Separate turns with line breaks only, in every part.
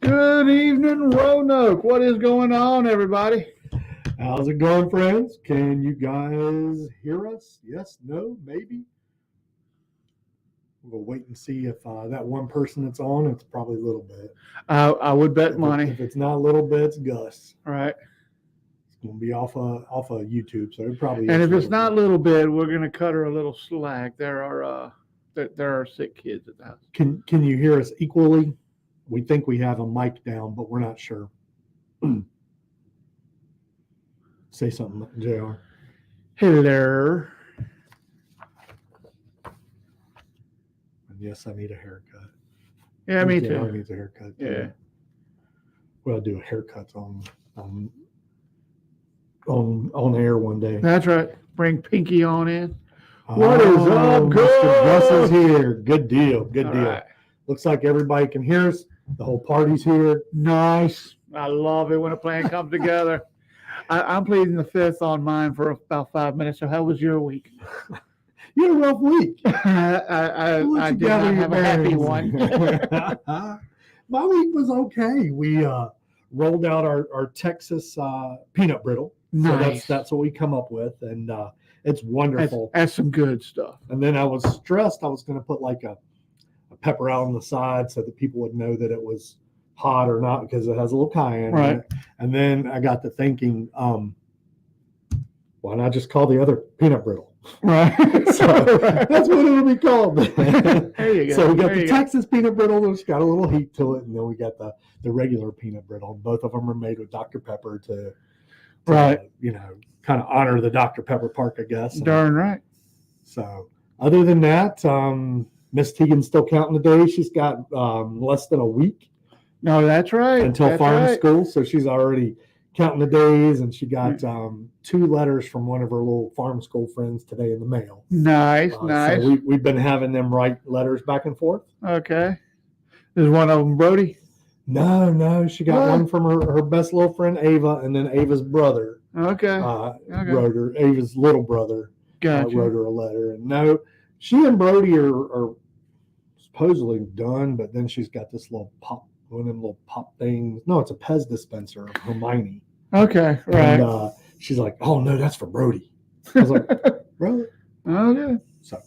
Good evening, Roanoke. What is going on, everybody? How's it going, friends? Can you guys hear us? Yes, no, maybe? We'll wait and see if that one person that's on, it's probably a little bit.
I would bet money.
If it's not a little bit, it's Gus.
All right.
It's going to be off of YouTube, so it probably.
And
is
if it's
a
not a
bit.
little bit, we're going to cut her a little slack. There are sick kids at the house.
Can you hear us equally? We think we have a mic down, but we're not sure. Say something, JR.
Hello.
Yes, I need a haircut.
Yeah, me
JR
too.
needs a haircut.
Yeah.
Too. We'll do a haircut on air one day.
That's right. Bring Pinky on in. What is up,
Mr.
Gus?
Gus is here. Good deal. Good
All
deal.
right.
Looks like everybody can hear us. The whole party's here.
Nice. I love it when a plan comes together. I'm pleading the fifth on mine for about 5 minutes. So how was your week?
You had a rough week.
I did not have a happy one.
My week was okay. We rolled out our Texas peanut brittle.
Nice.
So that's what we come up with, and it's wonderful.
That's some good stuff.
And then I was stressed. I was going to put like a pepper out on the side so that people would know that it was hot or not because it has a little cayenne.
Right.
And then I got to thinking, why not just call the other peanut brittle?
Right.
So that's what it'll be called.
There you go.
So we got
There
the
you go.
Texas peanut brittle, which got a little heat to it, and then we got the regular peanut brittle. Both of them are made with Dr. Pepper to
Right.
kind of honor the Dr. Pepper Park, I guess.
Darn right.
So other than that, Miss Tegan's still counting the days. She's got less than a week
No, that's right.
until
That's
farm
right.
school, so she's already counting the days, and she got 2 letters from one of her little farm school friends today in the mail.
Nice, nice.
So we've been having them write letters back and forth.
Okay. Is one of them Brody?
No, she got
What?
one from her best little friend Ava, and then Ava's brother
Okay.
wrote her. Ava's little brother
Gotcha.
wrote her a letter, and no, she and Brody are supposedly done, but then she's got this little one of them little pop things. No, it's a Pez dispenser of Hermione.
Okay, right.
And she's like, "Oh no, that's for Brody." I was like, "Really?"
Okay.
So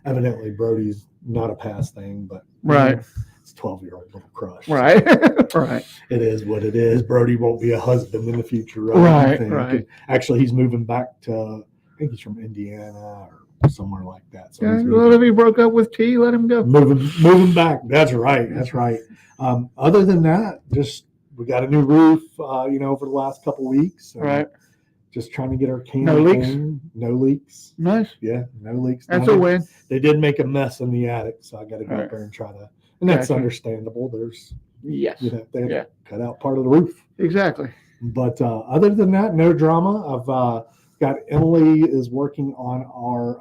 evidently Brody's not a past thing, but
Right.
it's 12-year-old little crush.
Right. Right.
It is what it is. Brody won't be a husband in the future, right?
Right,
I think.
right.
And actually, he's moving back to, I think he's from Indiana or somewhere like that. So
Yeah,
he's
well, if he broke up with T, let him go.
moving back. That's right. That's right. Other than that, just we got a new roof, over the last couple of weeks.
Right.
Just trying to get our can.
No leaks?
No leaks.
Nice.
Yeah, no leaks.
That's a win.
They did make a mess in the attic, so I got to go
Right.
up there and try to. And that's
Gotcha.
understandable. There's,
Yes.
they had to
Yeah.
cut out part of the roof.
Exactly.
But other than that, no drama. I've got Emily is working on our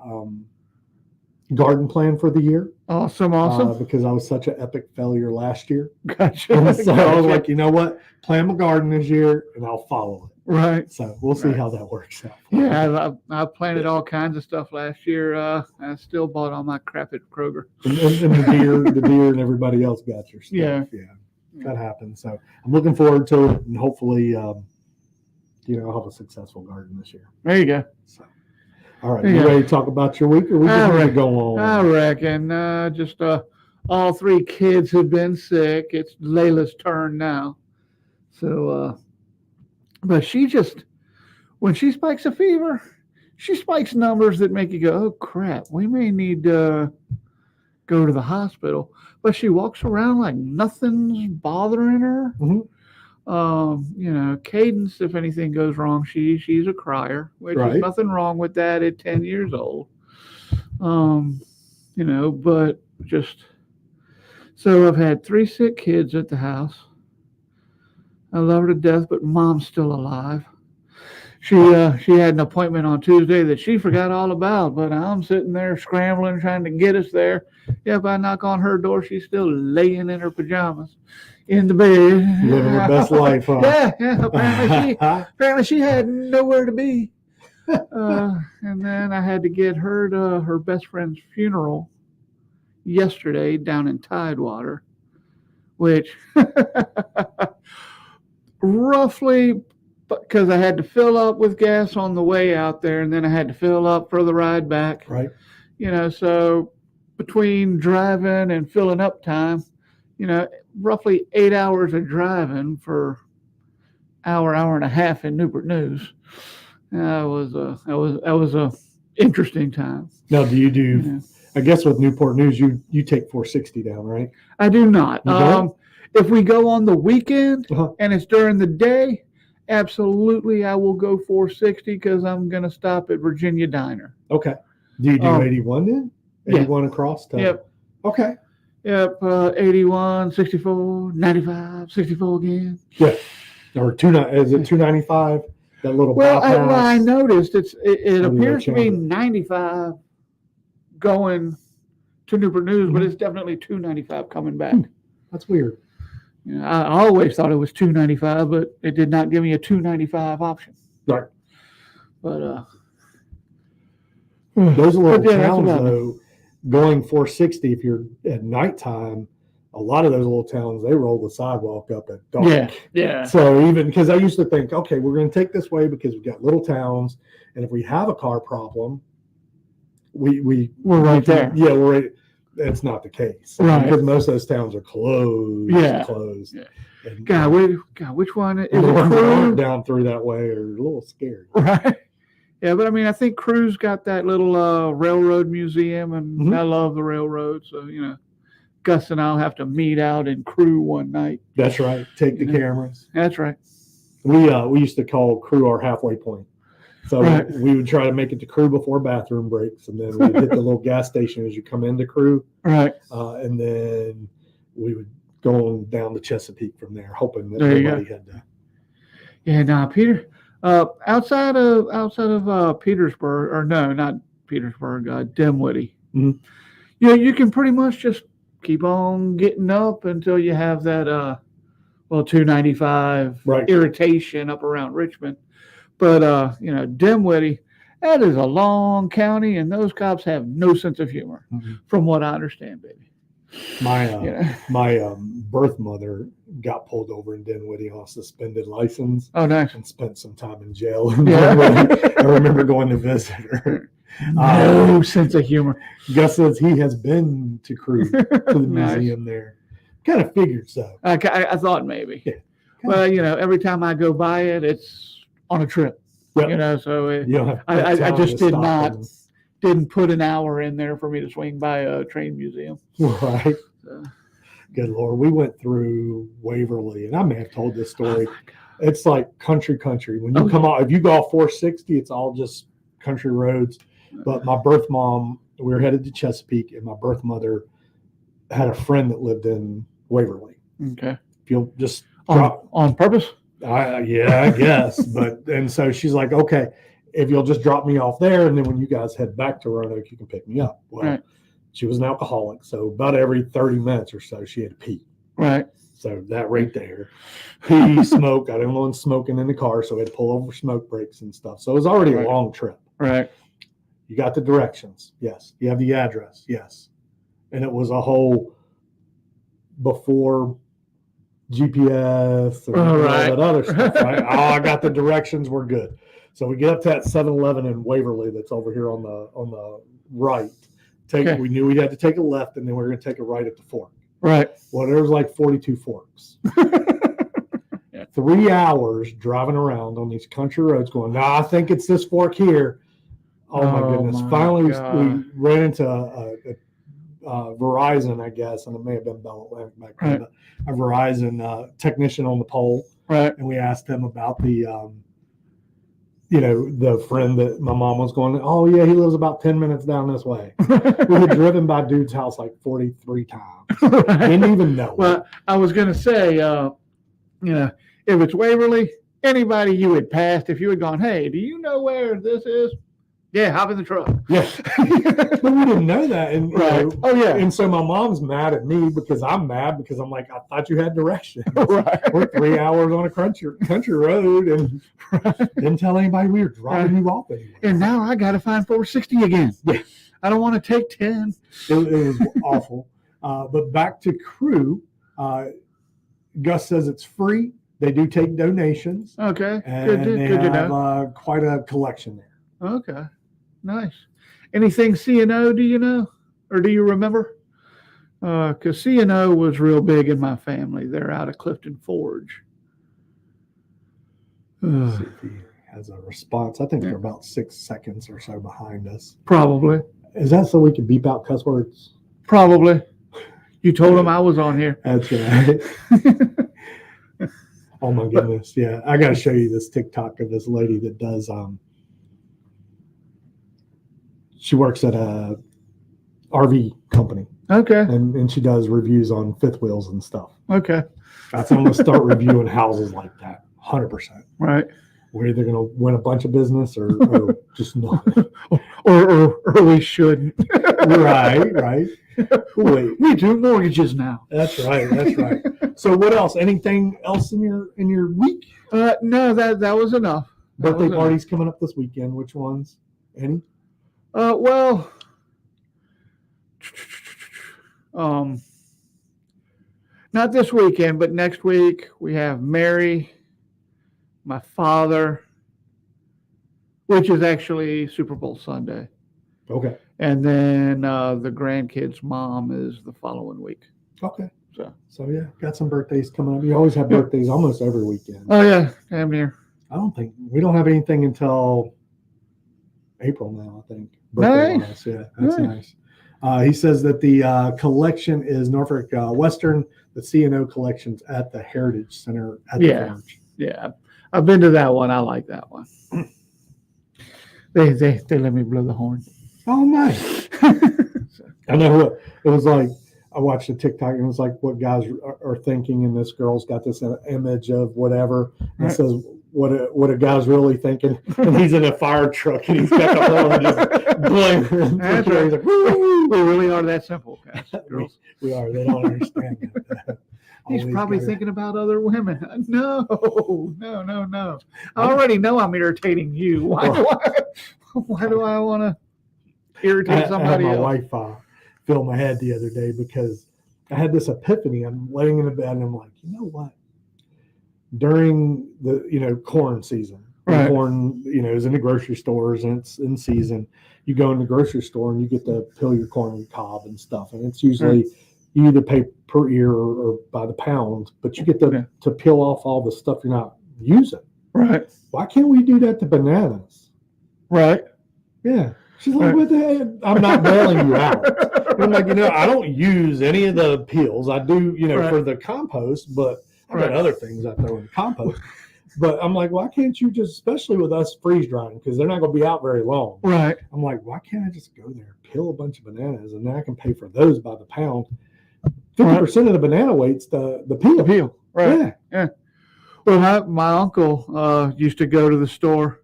garden plan for the year.
Awesome.
Because I was such an epic failure last year.
Gotcha.
And so I was
Gotcha.
like, you know what? Plan my garden this year and I'll follow it.
Right.
So we'll see
Right.
how that works out.
Yeah, I planted all kinds of stuff last year. I still bought all my crap at Kroger.
And the deer and everybody else got your stuff.
Yeah.
That happens. So I'm looking forward to it, and hopefully, I'll have a successful garden this year.
There you go.
So, all right,
Yeah.
you ready to talk about your week, or we just want to go on?
I reckon just all 3 kids have been sick. It's Layla's turn now. So, but she just, when she spikes a fever, she spikes numbers that make you go, oh, crap, we may need to go to the hospital. But she walks around like nothing's bothering her.
Mm-hmm.
Cadence, if anything goes wrong, she's a crier, which
Right.
is nothing wrong with that at 10 years old. But just, so I've had 3 sick kids at the house. I love her to death, but Mom's still alive. She had an appointment on Tuesday that she forgot all about, but I'm sitting there scrambling, trying to get us there. If I knock on her door, she's still laying in her pajamas in the bed.
Living her best life, huh?
Yeah. Apparently she had nowhere to be. And then I had to get her to her best friend's funeral yesterday down in Tidewater, which roughly because I had to fill up with gas on the way out there, and then I had to fill up for the ride back.
Right.
So between driving and filling up time, roughly 8 hours of driving for hour and a half in Newport News. That was a interesting time.
Now, do you do? I guess with Newport News, you take 460 down, right?
I do not.
You don't?
If we go on the weekend
Uh-huh.
and it's during the day, absolutely I will go 460 because I'm going to stop at Virginia Diner.
Okay. Do you do 81 then? 81 across?
Yep.
Okay.
Yep. 81, 64, 95, 64 again.
Yeah. Or is it 295? That little
I noticed it appears to be
change it?
95 going to Newport News, but it's definitely 295 coming back.
That's weird.
I always thought it was 295, but it did not give me a 295 option.
Right.
But
those little
that's
towns,
about it.
though, going 460, if you're at nighttime, a lot of those little towns, they roll the sidewalk up at dark.
Yeah.
So even because I used to think, okay, we're going to take this way because we've got little towns, and if we have a car problem, we're
right there.
Yeah, we're right. That's not the case,
Right?
Because most of those towns are closed.
Yeah.
Closed.
Yeah.
And,
God, which one is
the
it?
ones that aren't
Crew?
down through that way are a little scary.
Right. Yeah, but I mean, I think Crew's got that little railroad museum, and I love the railroad, so Gus and I'll have to meet out in Crew one night.
That's right. Take the cameras.
That's right.
We used to call Crew our halfway point. So
Right.
we would try to make it to Crew before bathroom breaks, and then we'd hit the little gas station as you come into Crew,
Right.
and then we would go on down to Chesapeake from there, hoping that
There you
nobody had to.
Yeah, now Peter, outside of Petersburg, or no, not Petersburg, Dinwiddie.
Mhm.
You can pretty much just keep on getting up until you have that 295
Right.
irritation up around Richmond. But Dinwiddie, that is a long county, and those cops have no sense of humor, from what I understand, baby.
My birth mother got pulled over in Dinwiddie on a suspended license
Oh, nice.
and spent some time in jail. In
Yeah.
Dinwiddie. I remember going to visit her.
No sense of humor.
Gus says he has been to Crew, to the
Nice.
museum there. Kind of figured so.
I thought maybe.
Yeah.
Well, every time I go by it, it's on a trip.
Yep.
So
You don't have
I
time
just
to
did
stop
not
and-
didn't put an hour in there for me to swing by a train museum.
Right.
So,
Good Lord. We went through Waverly, and I may have told this story.
oh my God.
It's like country. When you come out, if you go off 460, it's all just country roads. But my birth mom, we were headed to Chesapeake, and my birth mother had a friend that lived in Waverly.
Okay.
If you'll just drop,
On purpose?
I guess. And so she's like, okay, if you'll just drop me off there, and then when you guys head back to Roanoke, you can pick me up. Well,
Right.
she was an alcoholic, so about every 30 minutes or so, she had to pee.
Right.
So that right there, pee, smoke. I didn't want smoking in the car, so we had to pull over smoke breaks and stuff. So it was already
Right.
a long trip.
Right.
You got the directions, yes. You have the address, yes. And it was a whole before GPS and all
Right.
that other stuff, right? I got the directions, we're good. So we get up to that 7-Eleven in Waverly that's over here on the right.
Okay.
We knew we had to take a left, and then we were going to take a right at the fork.
Right.
Well, there was like 42 forks.
Yeah.
3 hours driving around on these country roads going, no, I think it's this fork here. Oh my goodness.
my
Finally,
God.
we ran into Verizon, I guess, and it may have been Bell Atlantic back then,
Right.
but a Verizon technician on the pole.
Right.
And we asked him about the friend that my mom was going, oh, yeah, he lives about 10 minutes down this way. We had driven by dude's house like 43 times. Didn't even know.
Well, I was going to say, if it's Waverly, anybody you had passed, if you had gone, hey, do you know where this is? Yeah, hop in the truck.
Yeah. But we didn't know that. And,
Right. Oh, yeah.
And so my mom's mad at me because I'm mad because I'm like, I thought you had directions.
Right.
We're 3 hours on a country road and didn't tell anybody we were dropping you off anywhere.
And now I got to find 460 again.
Yeah.
I don't want to take 10.
It was awful. But back to Crew, Gus says it's free. They do take donations.
Okay.
And
Good
they
to
have
know.
quite a collection there.
Okay. Nice. Anything C&O, do you know? Or do you remember? Because C&O was real big in my family. They're out of Clifton Forge.
Let's see if he has a response. I think
Yeah.
they're about 6 seconds or so behind us.
Probably.
Is that so we can beep out cuss words?
Probably. You told them I was on here.
That's right. Oh my goodness. Yeah. I got to show you this TikTok of this lady that does, she works at a RV company.
Okay.
And she does reviews on fifth wheels and stuff.
Okay.
I'm going to start reviewing houses like that. 100%.
Right.
We're either going to win a bunch of business or just not.
or we shouldn't.
Right. Wait.
We do mortgages now.
That's right. So what else? Anything else in your week?
No, that was enough.
Birthday parties coming up this weekend. Which ones? Any?
Well, not this weekend, but next week we have Mary, my father, which is actually Super Bowl Sunday.
Okay.
And then the grandkids' mom is the following week.
Okay.
So
yeah, got some birthdays coming up. You always have birthdays almost every weekend.
Oh yeah, damn near.
I don't think we don't have anything until April now. I think.
Nice.
Yeah, that's nice. He says that the collection is Norfolk Western. The C&O collection's at the Heritage Center at the Forge.
Yeah, I've been to that one. I like that one. They let me blow the horn.
Oh, nice. I know what it was like. I watched a TikTok and it was like what guys are thinking, and this girl's got this image of whatever, and it says what a guy's really thinking, and he's in a fire truck and he's got the horn just blaring.
That's right.
He's like, woo!
We really are that simple, guys.
We are. They don't understand that.
He's probably thinking about other women. No. I already know I'm irritating you. Why do I want to irritate somebody else?
My wife filled my head the other day because I had this epiphany. I'm laying in the bed and I'm like, you know what? During the corn season,
right.
Corn is in the grocery stores and it's in season. You go in the grocery store and you get to peel your corn on the cob and stuff, and it's usually you either pay per ear or by the pound, but you get to peel off all the stuff you're not using.
Right.
Why can't we do that to bananas?
Right.
Yeah. She's like, what the heck? I'm not bailing you out. I'm like, I don't use any of the peels. I do, for the compost, but I've got other things I throw in the compost. But I'm like, why can't you just, especially with us freeze drying, because they're not going to be out very long.
Right.
I'm like, why can't I just go there, peel a bunch of bananas, and then I can pay for those by the pound. 50% of the banana weight's the peel.
The peel. Right.
Yeah.
Well, my uncle used to go to the store.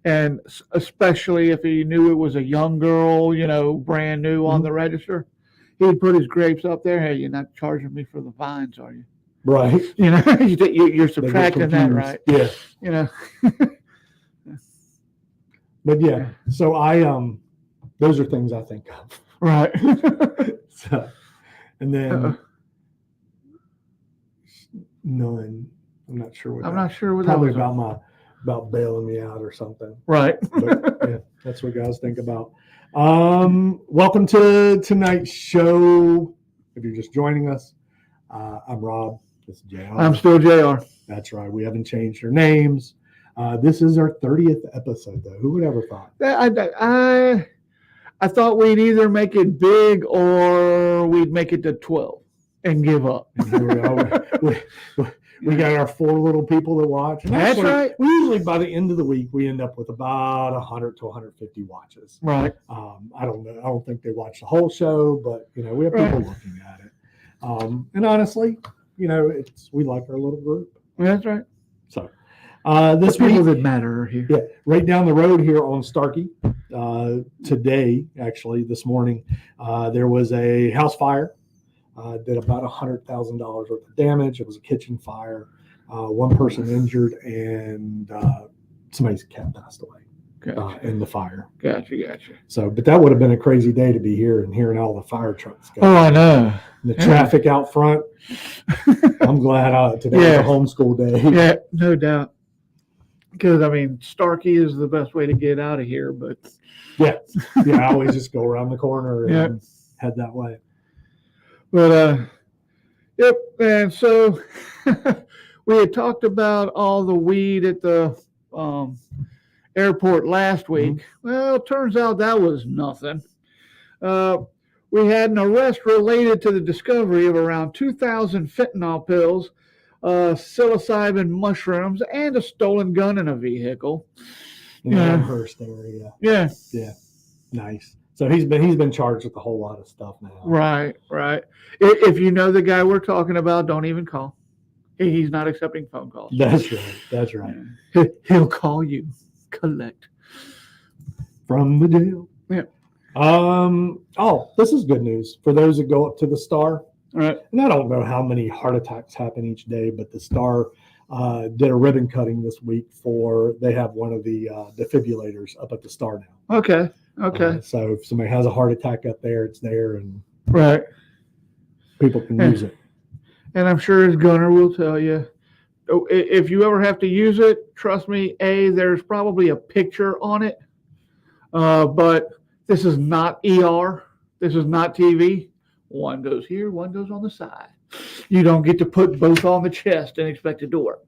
And especially if he knew it was a young girl, brand new on the register, he'd put his grapes up there. Hey, you're not charging me for the vines, are you?
Right.
You're subtracting that, right?
Yeah. But yeah, so those are things I think of.
Right.
So, and then none. I'm not sure what.
I'm not sure what
probably
that was
about bailing me out or something.
Right.
But, yeah, that's what guys think about. Welcome to tonight's show. If you're just joining us, I'm Rob. This is JR.
I'm still JR.
That's right. We haven't changed our names. This is our 30th episode, though. Who would ever thought?
I thought we'd either make it big or we'd make it to 12 and give up.
We got our 4 little people that watch. And
that's right.
We usually, by the end of the week, we end up with about 100 to 150 watches.
Right.
I don't know. I don't think they watch the whole show, but we have people looking at it. And honestly, we like our little group.
That's right.
So this
the people
week,
that matter are here.
Yeah, right down the road here on Starkey. Today, actually, this morning, there was a house fire. Did about $100,000 worth of damage. It was a kitchen fire. One person injured, and somebody's cat passed away in the fire.
Gotcha.
So, but that would have been a crazy day to be here and hearing all the fire trucks go.
Oh, I know.
The traffic out front. I'm glad today was a homeschool day.
Yeah, no doubt. Because, I mean, Starkey is the best way to get out of here, but...
Yeah, I always just go around the corner and head that way.
But, yep, and so we had talked about all the weed at the airport last week. Mm-hmm. Well, it turns out that was nothing. We had an arrest related to the discovery of around 2,000 fentanyl pills, psilocybin mushrooms, and a stolen gun in a vehicle.
In the Amherst area.
Yeah.
Nice. So he's been charged with a whole lot of stuff now.
Right. If you know the guy we're talking about, don't even call. He's not accepting phone calls.
That's right.
He'll call you. Collect
from the jail.
Yeah.
This is good news for those that go up to the Star.
Right.
And I don't know how many heart attacks happen each day, but the Star did a ribbon cutting this week they have one of the defibrillators up at the Star now.
Okay.
So if somebody has a heart attack up there, it's there, and people can use it.
And I'm sure as Gunner will tell you, if you ever have to use it, trust me, there's probably a picture on it, but this is not ER. This is not TV. One goes here, one goes on the side. You don't get to put both on the chest and expect it to work.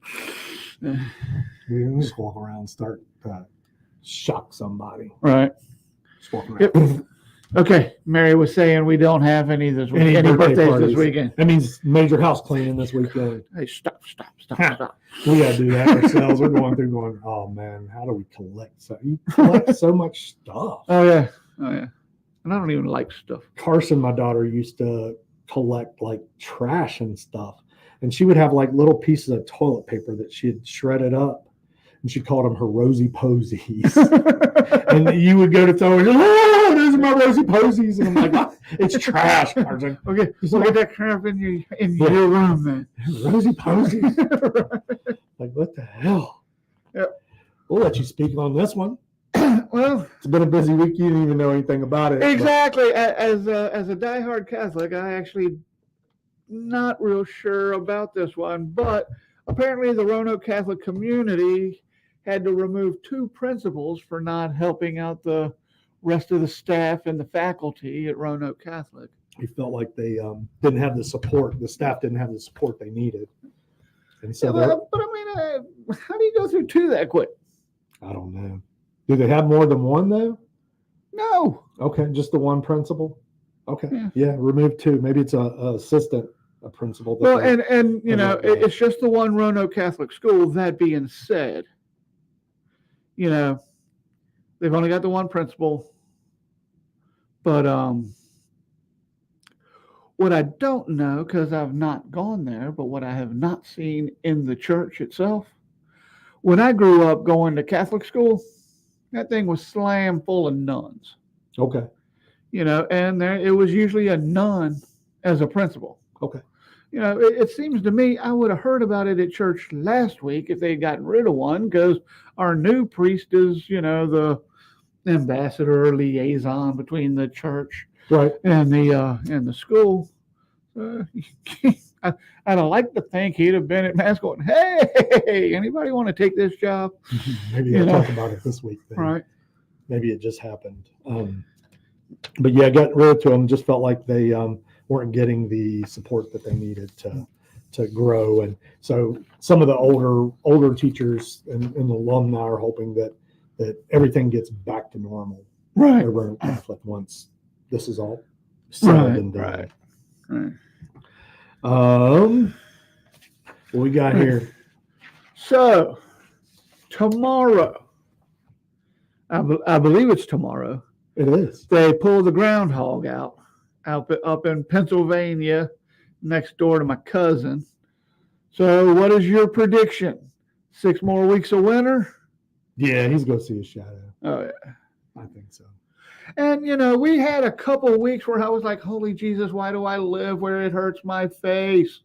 You just walk around and start shock somebody.
Right.
Just walk around. Yep.
Okay, Mary was saying we don't have any this weekend. Any birthdays this weekend.
That means major house cleaning this weekend.
Hey, stop.
We got to do that ourselves. We're going, oh, man, how do we collect? You collect so much stuff.
Oh, yeah. And I don't even like stuff.
Carson, my daughter, used to collect, like, trash and stuff. And she would have, like, little pieces of toilet paper that she had shredded up. And she called them her rosy posies. And you would go to throw it, those are my rosy posies. And I'm like, what? It's trash, Carson.
Okay, so get that crap in your room, man.
Rosy posies. Like, what the hell?
Yep.
We'll let you speak on this one.
Well,
it's been a busy week. You didn't even know anything about it.
Exactly. As a diehard Catholic, I actually not real sure about this one, but apparently the Roanoke Catholic community had to remove 2 principals for not helping out the rest of the staff and the faculty at Roanoke Catholic.
He felt like they didn't have the support. The staff didn't have the support they needed. And so,
but I mean, how do you go through 2 that quick?
I don't know. Do they have more than one though?
No.
Okay, just the one principal. Okay, yeah, remove 2. Maybe it's a assistant, a principal.
Well, and you know, it's just the one Roanoke Catholic school. That being said, you know, they've only got the one principal. But what I don't know, because I've not gone there, but what I have not seen in the church itself, when I grew up going to Catholic school, that thing was slam full of nuns.
Okay.
You know, and it was usually a nun as a principal.
Okay.
You know, it seems to me I would have heard about it at church last week if they had gotten rid of one, because our new priest is, you know, the ambassador or liaison between the church and the school. I'd like to think he'd have been at mass going, hey, anybody want to take this job?
Maybe they'll talk about it this week. Then.
Right.
Maybe it just happened. But yeah, got rid of them. Just felt like they weren't getting the support that they needed to grow. And so some of the older teachers and alumni are hoping that everything gets back to normal.
Right.
At Roanoke Catholic once this is all settled and done.
Right.
What we got here?
So tomorrow, I believe it's tomorrow.
It is.
They pull the groundhog out up in Pennsylvania, next door to my cousin. So, what is your prediction? 6 more weeks of winter?
Yeah, he's going to see his shadow.
Oh yeah,
I think so.
And you know, we had a couple of weeks where I was like, "Holy Jesus, why do I live where it hurts my face?"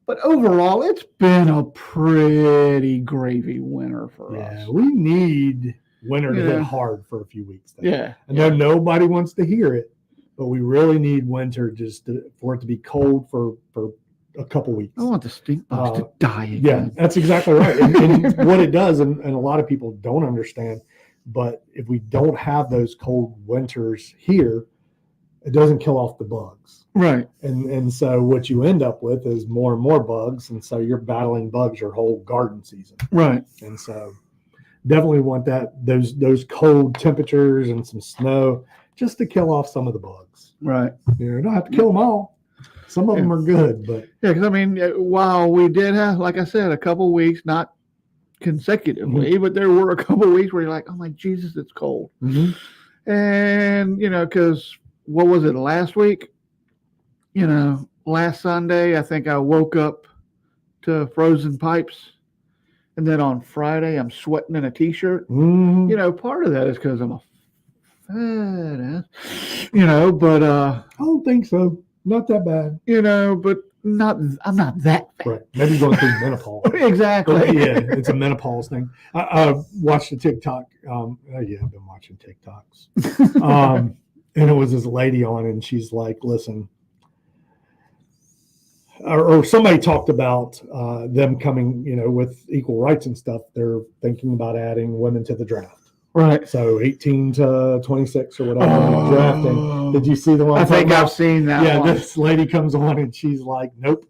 But overall, it's been a pretty gravy winter for us.
Yeah, we need winter to hit hard for a few weeks.
Yeah.
I know nobody wants to hear it, but we really need winter for it to be cold for a couple weeks.
I want the stink bugs to die again.
Yeah, that's exactly right. And what it does, and a lot of people don't understand, but if we don't have those cold winters here, it doesn't kill off the bugs.
Right.
And so what you end up with is more and more bugs, and so you're battling bugs your whole garden season.
Right.
And so definitely want those cold temperatures and some snow just to kill off some of the bugs.
Right.
You don't have to kill them all. Some of them are good, but
yeah, because I mean, while we did have, like I said, a couple weeks, not consecutively, but there were a couple weeks where you're like, oh my Jesus, it's cold. And because what was it last week? Last Sunday, I think I woke up to frozen pipes, and then on Friday, I'm sweating in a t-shirt. Part of that is because I'm a fat ass, but
I don't think so. Not that bad.
But I'm not that fat.
Right. Maybe going through menopause.
Exactly.
But yeah, it's a menopause thing. I watched a TikTok. I've been watching TikToks. And it was this lady on, and she's like, listen, or somebody talked about them coming, with equal rights and stuff. They're thinking about adding women to the draft.
Right.
So 18 to 26 or whatever drafting. Did you see the one?
I think I've seen that one.
Yeah, this lady comes on and she's like, nope.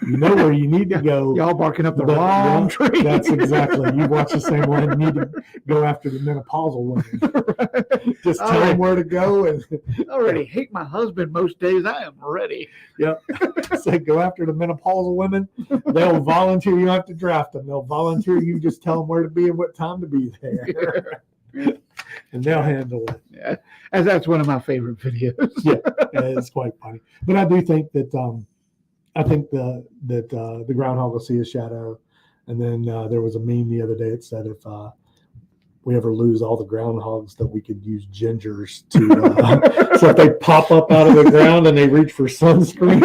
You know where you need to go.
Y'all barking up the wrong tree.
That's exactly. You watch the same one. You need to go after the menopausal women.
Right.
Just tell them where to go. And
I already hate my husband most days. I am ready.
Yep. So go after the menopausal women. They'll volunteer. You don't have to draft them. They'll volunteer. You just tell them where to be and what time to be there. And they'll handle it.
Yeah. And that's one of my favorite videos.
Yeah, it's quite funny. But I do think that the groundhog will see a shadow. And then there was a meme the other day that said if we ever lose all the groundhogs, that we could use gingers to so if they pop up out of the ground and they reach for sunscreen.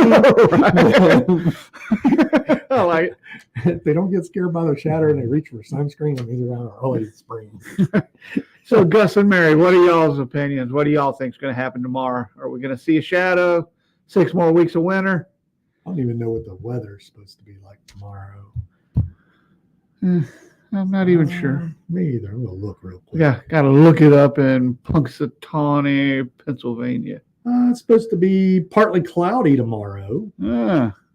Oh, like
if they don't get scared by the shadow and they reach for sunscreen, it means around early spring.
So Gus and Mary, what are y'all's opinions? What do y'all think is going to happen tomorrow? Are we going to see a shadow? 6 more weeks of winter?
I don't even know what the weather's supposed to be like tomorrow.
I'm not even sure.
Me either. I'm going to look real quick.
Yeah, got to look it up in Punxsutawney, Pennsylvania.
It's supposed to be partly cloudy tomorrow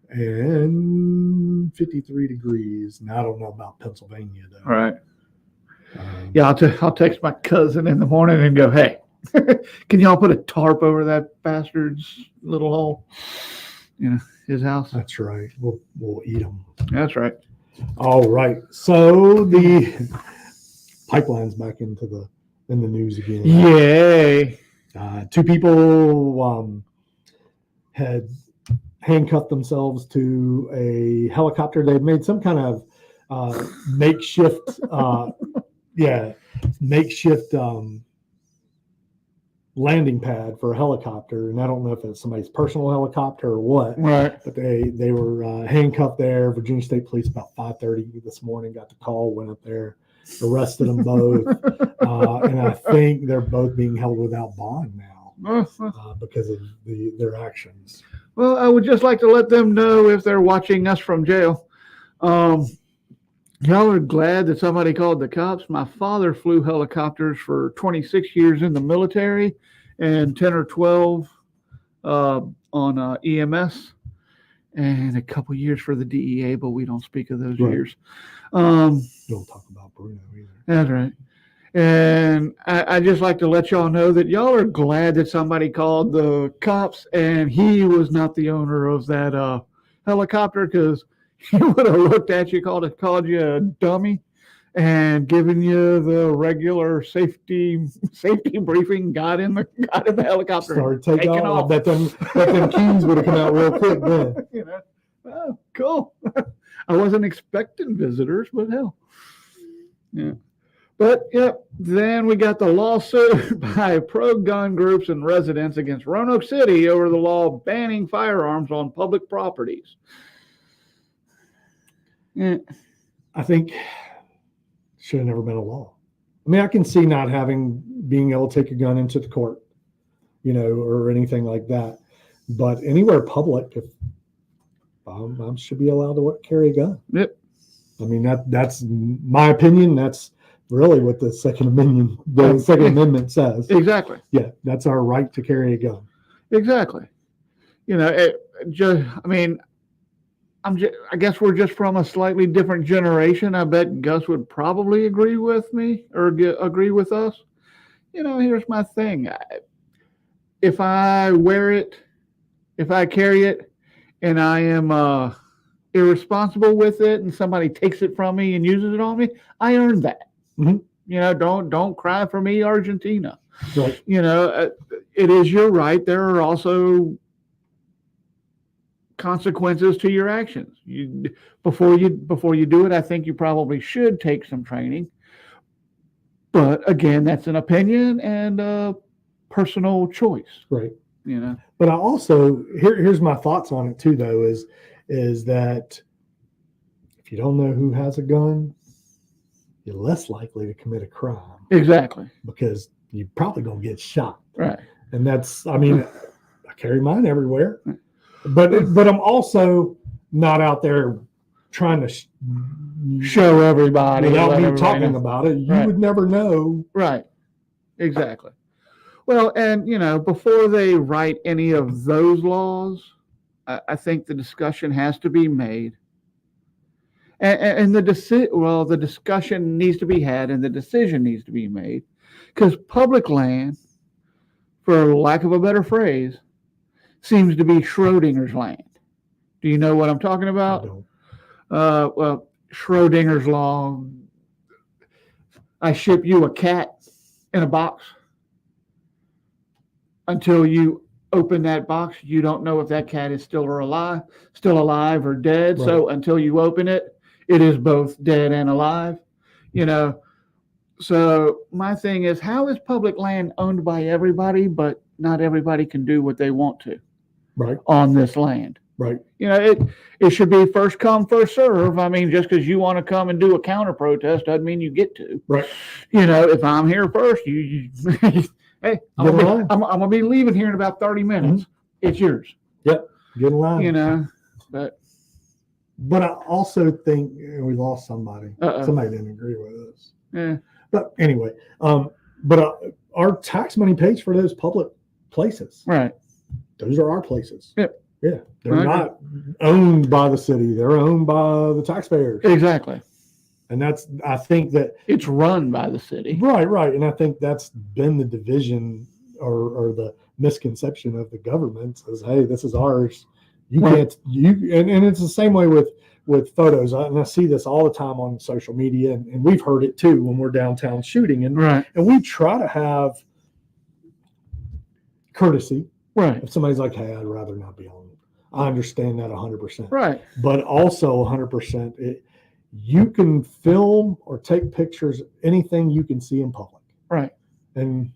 and 53 degrees. Now, I don't know about Pennsylvania, though.
Right. Yeah, I'll text my cousin in the morning and go, hey, can y'all put a tarp over that bastard's little hole? His house.
That's right. We'll eat them.
That's right.
All right. So the pipeline's back in the news again.
Yay.
2 people had handcuffed themselves to a helicopter. They had made some kind of makeshift landing pad for a helicopter, and I don't know if it's somebody's personal helicopter or what.
Right.
But they were handcuffed there. Virginia State Police about 5:30 this morning got the call, went up there, arrested them both, and I think they're both being held without bond now because of their actions.
Well, I would just like to let them know, if they're watching us from jail, y'all are glad that somebody called the cops. My father flew helicopters for 26 years in the military and 10 or 12 on EMS and a couple years for the DEA, but we don't speak of those years.
Don't talk about Bruno either.
That's right. And I just like to let y'all know that y'all are glad that somebody called the cops and he was not the owner of that helicopter, because he would have looked at you, called you a dummy, and given you the regular safety briefing. Got in the helicopter.
Started taking off. I bet them keys would have come out real quick then.
Oh, cool. I wasn't expecting visitors, but hell, yeah. But yep, then we got the lawsuit by pro-gun groups and residents against Roanoke City over the law banning firearms on public properties. Yeah.
I think it should have never been a law. I mean, I can see not being able to take a gun into the court. or anything like that. But anywhere public, if I should be allowed to carry a gun.
Yep.
I mean, that's my opinion. That's really what the Second Amendment says.
Exactly.
Yeah, that's our right to carry a gun.
Exactly. I mean, I guess we're just from a slightly different generation. I bet Gus would probably agree with me or agree with us. Here's my thing. If I wear it, if I carry it, and I am irresponsible with it, and somebody takes it from me and uses it on me, I earned that.
Mm-hmm.
Don't cry for me, Argentina.
Right.
It is your right. There are also consequences to your actions. Before you do it, I think you probably should take some training. But again, that's an opinion and a personal choice.
Right.
But
I also here's my thoughts on it too, though, is that if you don't know who has a gun, you're less likely to commit a crime.
Exactly.
Because you're probably gonna get shot.
Right.
And I carry mine everywhere. But I'm also not out there trying to
show everybody
without me talking about it. You would never know.
Right. Exactly. Well, and before they write any of those laws, I think the discussion has to be made, and the discussion needs to be had, and the decision needs to be made, because public land, for lack of a better phrase, seems to be Schrodinger's land. Do you know what I'm talking about?
I don't.
Well, Schrodinger's law. I ship you a cat in a box. Until you open that box, you don't know if that cat is still alive or dead. Right. So until you open it, it is both dead and alive. So my thing is, how is public land owned by everybody, but not everybody can do what they want to?
Right.
On this land.
Right.
It should be first come, first serve. I mean, just because you want to come and do a counter protest doesn't mean you get to.
Right.
If I'm here first, you hey, I'm gonna be leaving here in about 30 minutes. Mm-hmm. It's yours.
Yep. Get in line.
But
I also think we lost somebody. Somebody didn't agree with us.
Yeah.
But anyway, our tax money pays for those public places.
Right.
Those are our places.
Yep.
Yeah. They're not owned by the city. They're owned by the taxpayers.
Exactly.
And I think that
it's run by the city.
Right. And I think that's been the division or the misconception of the government says, hey, this is ours. You can't, and it's the same way with photos. And I see this all the time on social media, and we've heard it too when we're downtown shooting. And we try to have courtesy.
Right.
If somebody's like, hey, I'd rather not be on it. I understand that 100%.
Right.
But also 100%, you can film or take pictures, anything you can see in public.
Right.
And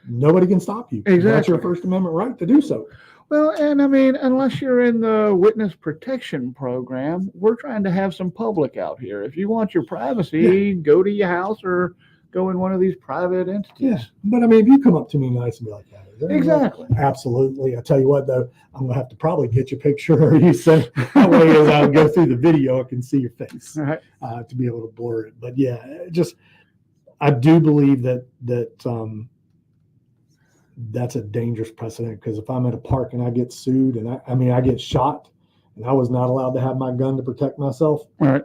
nobody can stop you.
Exactly.
That's your First Amendment right to do so.
Well, and I mean, unless you're in the witness protection program, we're trying to have some public out here. If you want your privacy, go to your house or go in one of these private entities.
Yeah. But I mean, if you come up to me nice and be like, hey,
exactly.
Absolutely. I tell you what, though, I'm going to have to probably get your picture or you said that way as I go through the video, I can see your face to be able to blur it. But yeah, I do believe that's a dangerous precedent, because if I'm at a park and I get sued and I get shot and I was not allowed to have my gun to protect myself.
All right.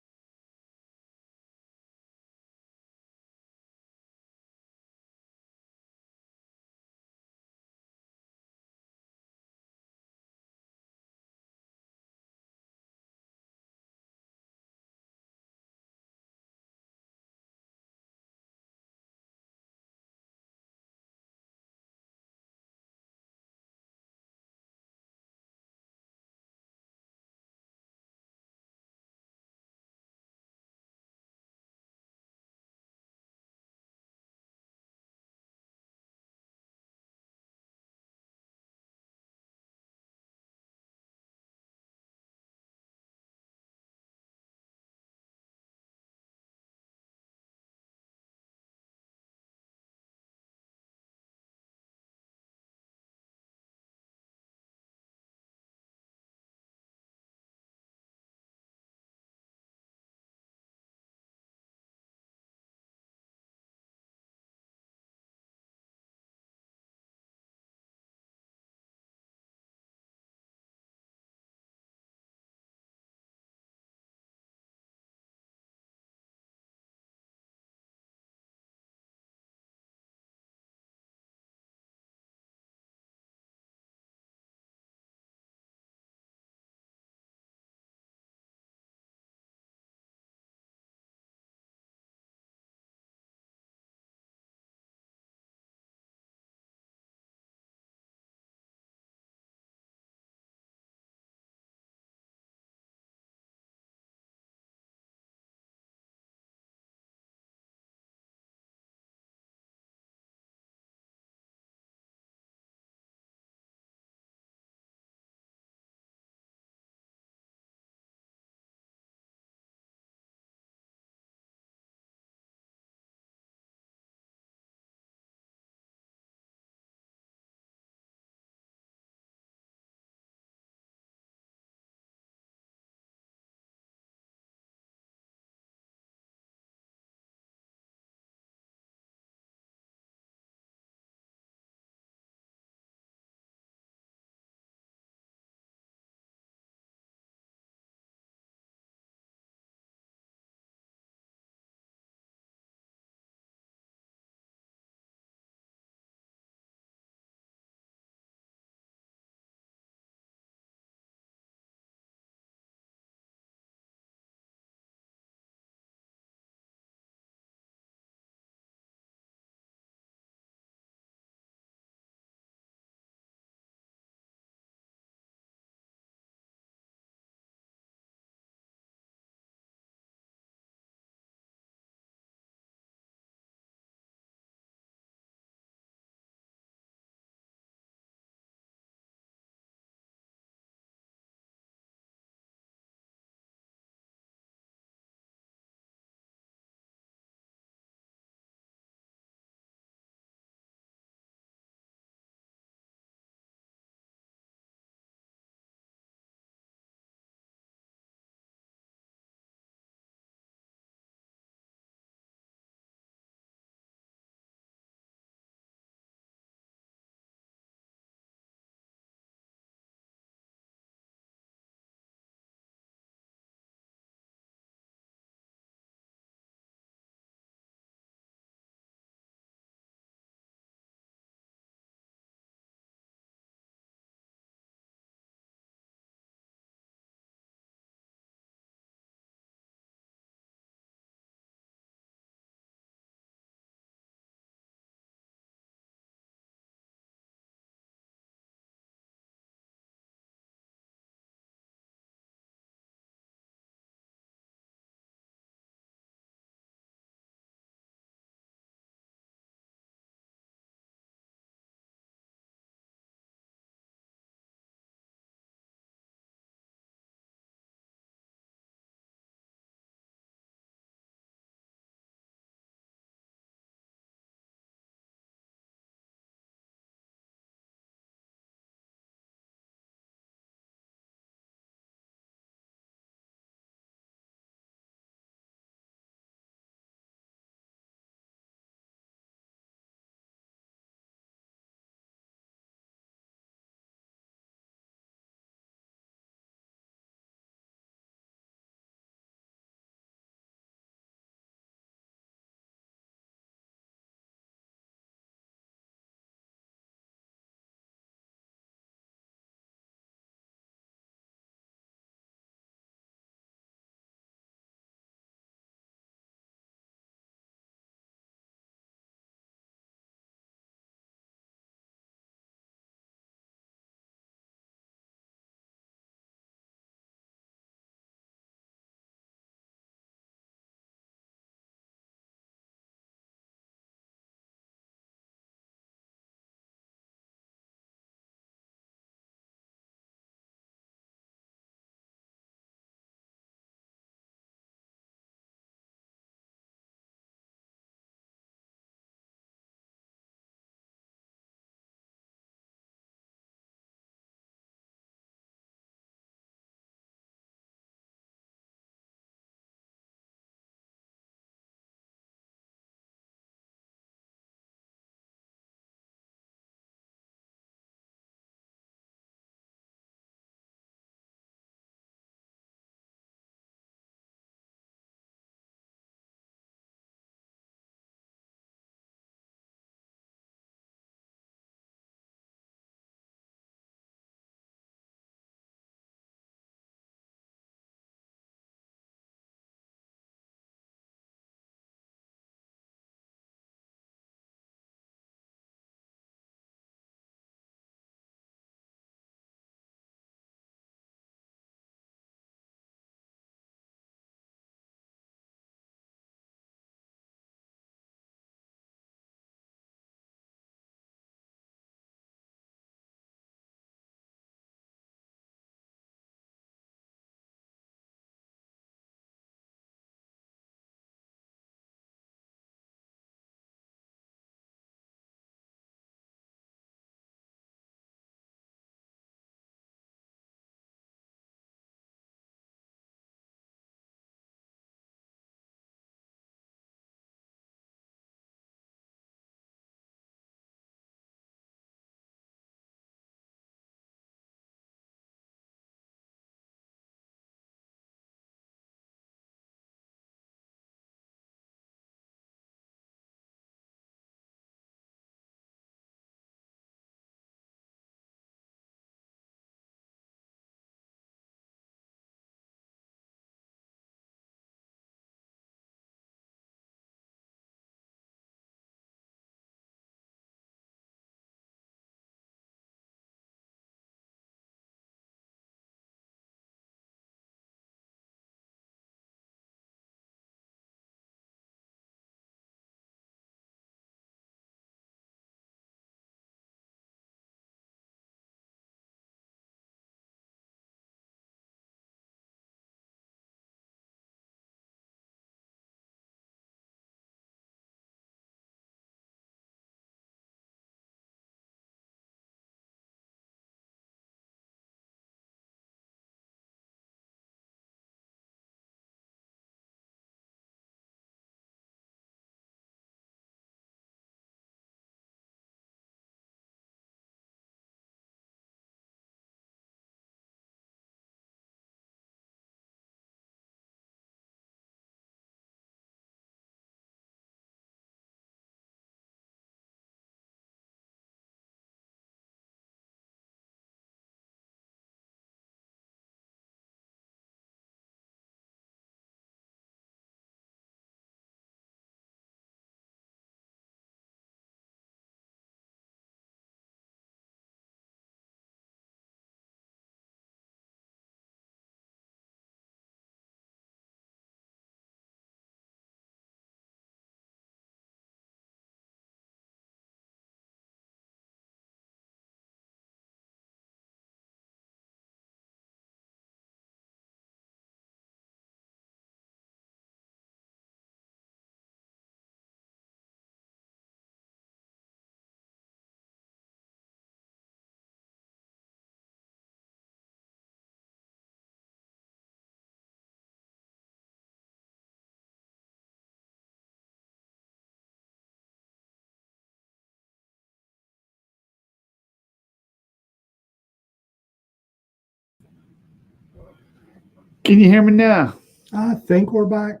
Can you hear me now?
I think we're back,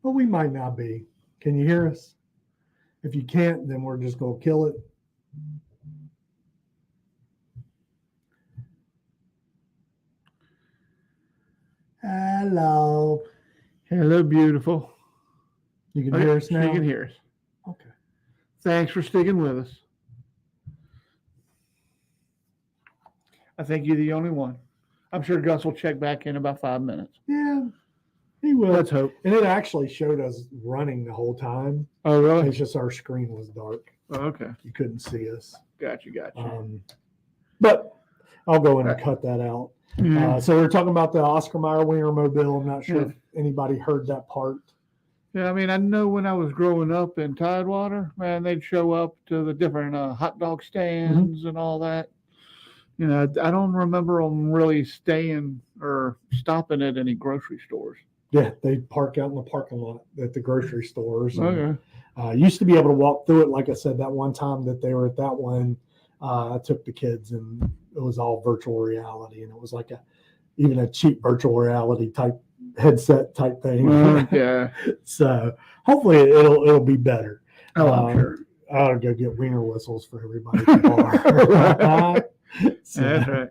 but we might not be. Can you hear us? If you can't, then we're just going to kill it. Hello.
Hello, beautiful.
You can hear us now?
You can hear us.
Okay.
Thanks for sticking with us. I think you're the only one. I'm sure Gus will check back in about 5 minutes.
Yeah, he will.
Let's hope.
And it actually showed us running the whole time.
Oh, really?
It's just our screen was dark.
Oh, okay.
You couldn't see us.
Gotcha.
But I'll go in and cut that out.
Yeah.
So we're talking about the Oscar Mayer Wienermobile. I'm not sure if anybody heard that part.
Yeah, I mean, I know when I was growing up in Tidewater, man, they'd show up to the different hot dog stands and all that. You know, I don't remember them really staying or stopping at any grocery stores.
Yeah, they park out in the parking lot at the grocery stores.
Okay.
Used to be able to walk through it. Like I said, that one time that they were at that one, I took the kids and it was all virtual reality. And it was like even a cheap virtual reality type headset type thing.
Yeah.
So hopefully it'll be better.
Oh, I'm sure.
I'll go get wiener whistles for everybody at the bar.
That's right.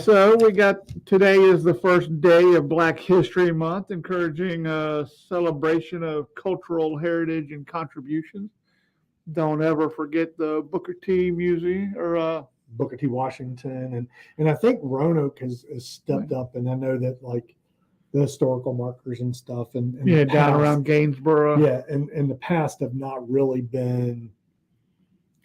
So we got today is the first day of Black History Month, encouraging a celebration of cultural heritage and contributions. Don't ever forget the Booker T. Museum or
Booker T. Washington, and I think Roanoke has stepped up, and I know that like the historical markers and stuff, and
down around Gainsboro.
Yeah, and in the past have not really been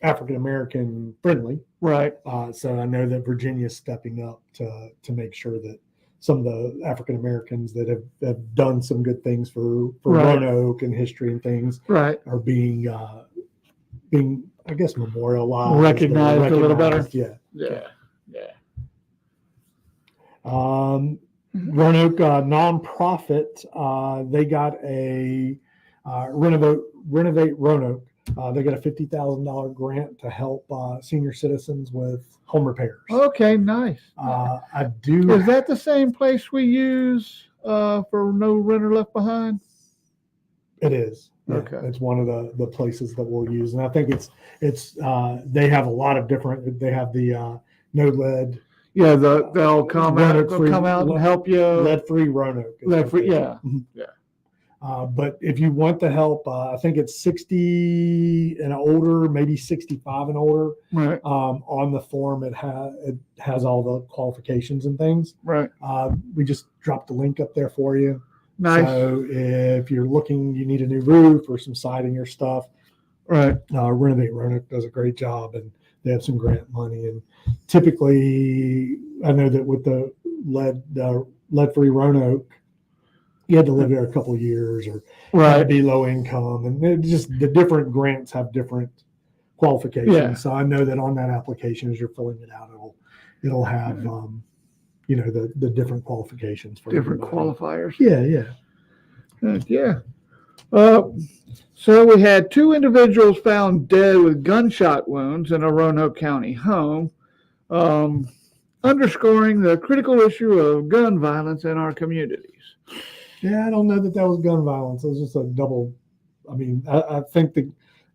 African American friendly.
Right.
So I know that Virginia's stepping up to make sure that some of the African Americans that have done some good things for Roanoke and history and things are being I guess memorialized,
recognized a little better.
Yeah. Roanoke nonprofit, they got a renovate Roanoke. They got a $50,000 grant to help senior citizens with home repairs.
Okay, nice.
I do.
Is that the same place we use for No Renter Left Behind?
It is. Yeah,
okay.
It's one of the places that we'll use, and I think it's they have a lot of different. They have the no lead.
Yeah, they'll come out. They'll come out and help you.
Lead-free Roanoke.
Lead-free, yeah.
But if you want the help, I think it's 60 and older, maybe 65 and older.
Right.
On the form, it has all the qualifications and things.
Right.
We just dropped the link up there for you.
Nice.
So if you're looking, you need a new roof or some siding or stuff.
Right.
Renovate Roanoke does a great job, and they have some grant money. And typically, I know that with the lead-free Roanoke, you had to live there a couple of years or be low income, and just the different grants have different qualifications.
Yeah.
So I know that on that application, as you're filling it out, it'll have the different qualifications for
different
everybody.
qualifiers.
Yeah.
So we had 2 individuals found dead with gunshot wounds in a Roanoke County home, underscoring the critical issue of gun violence in our communities.
Yeah, I don't know that was gun violence. It was just a double. I mean, I think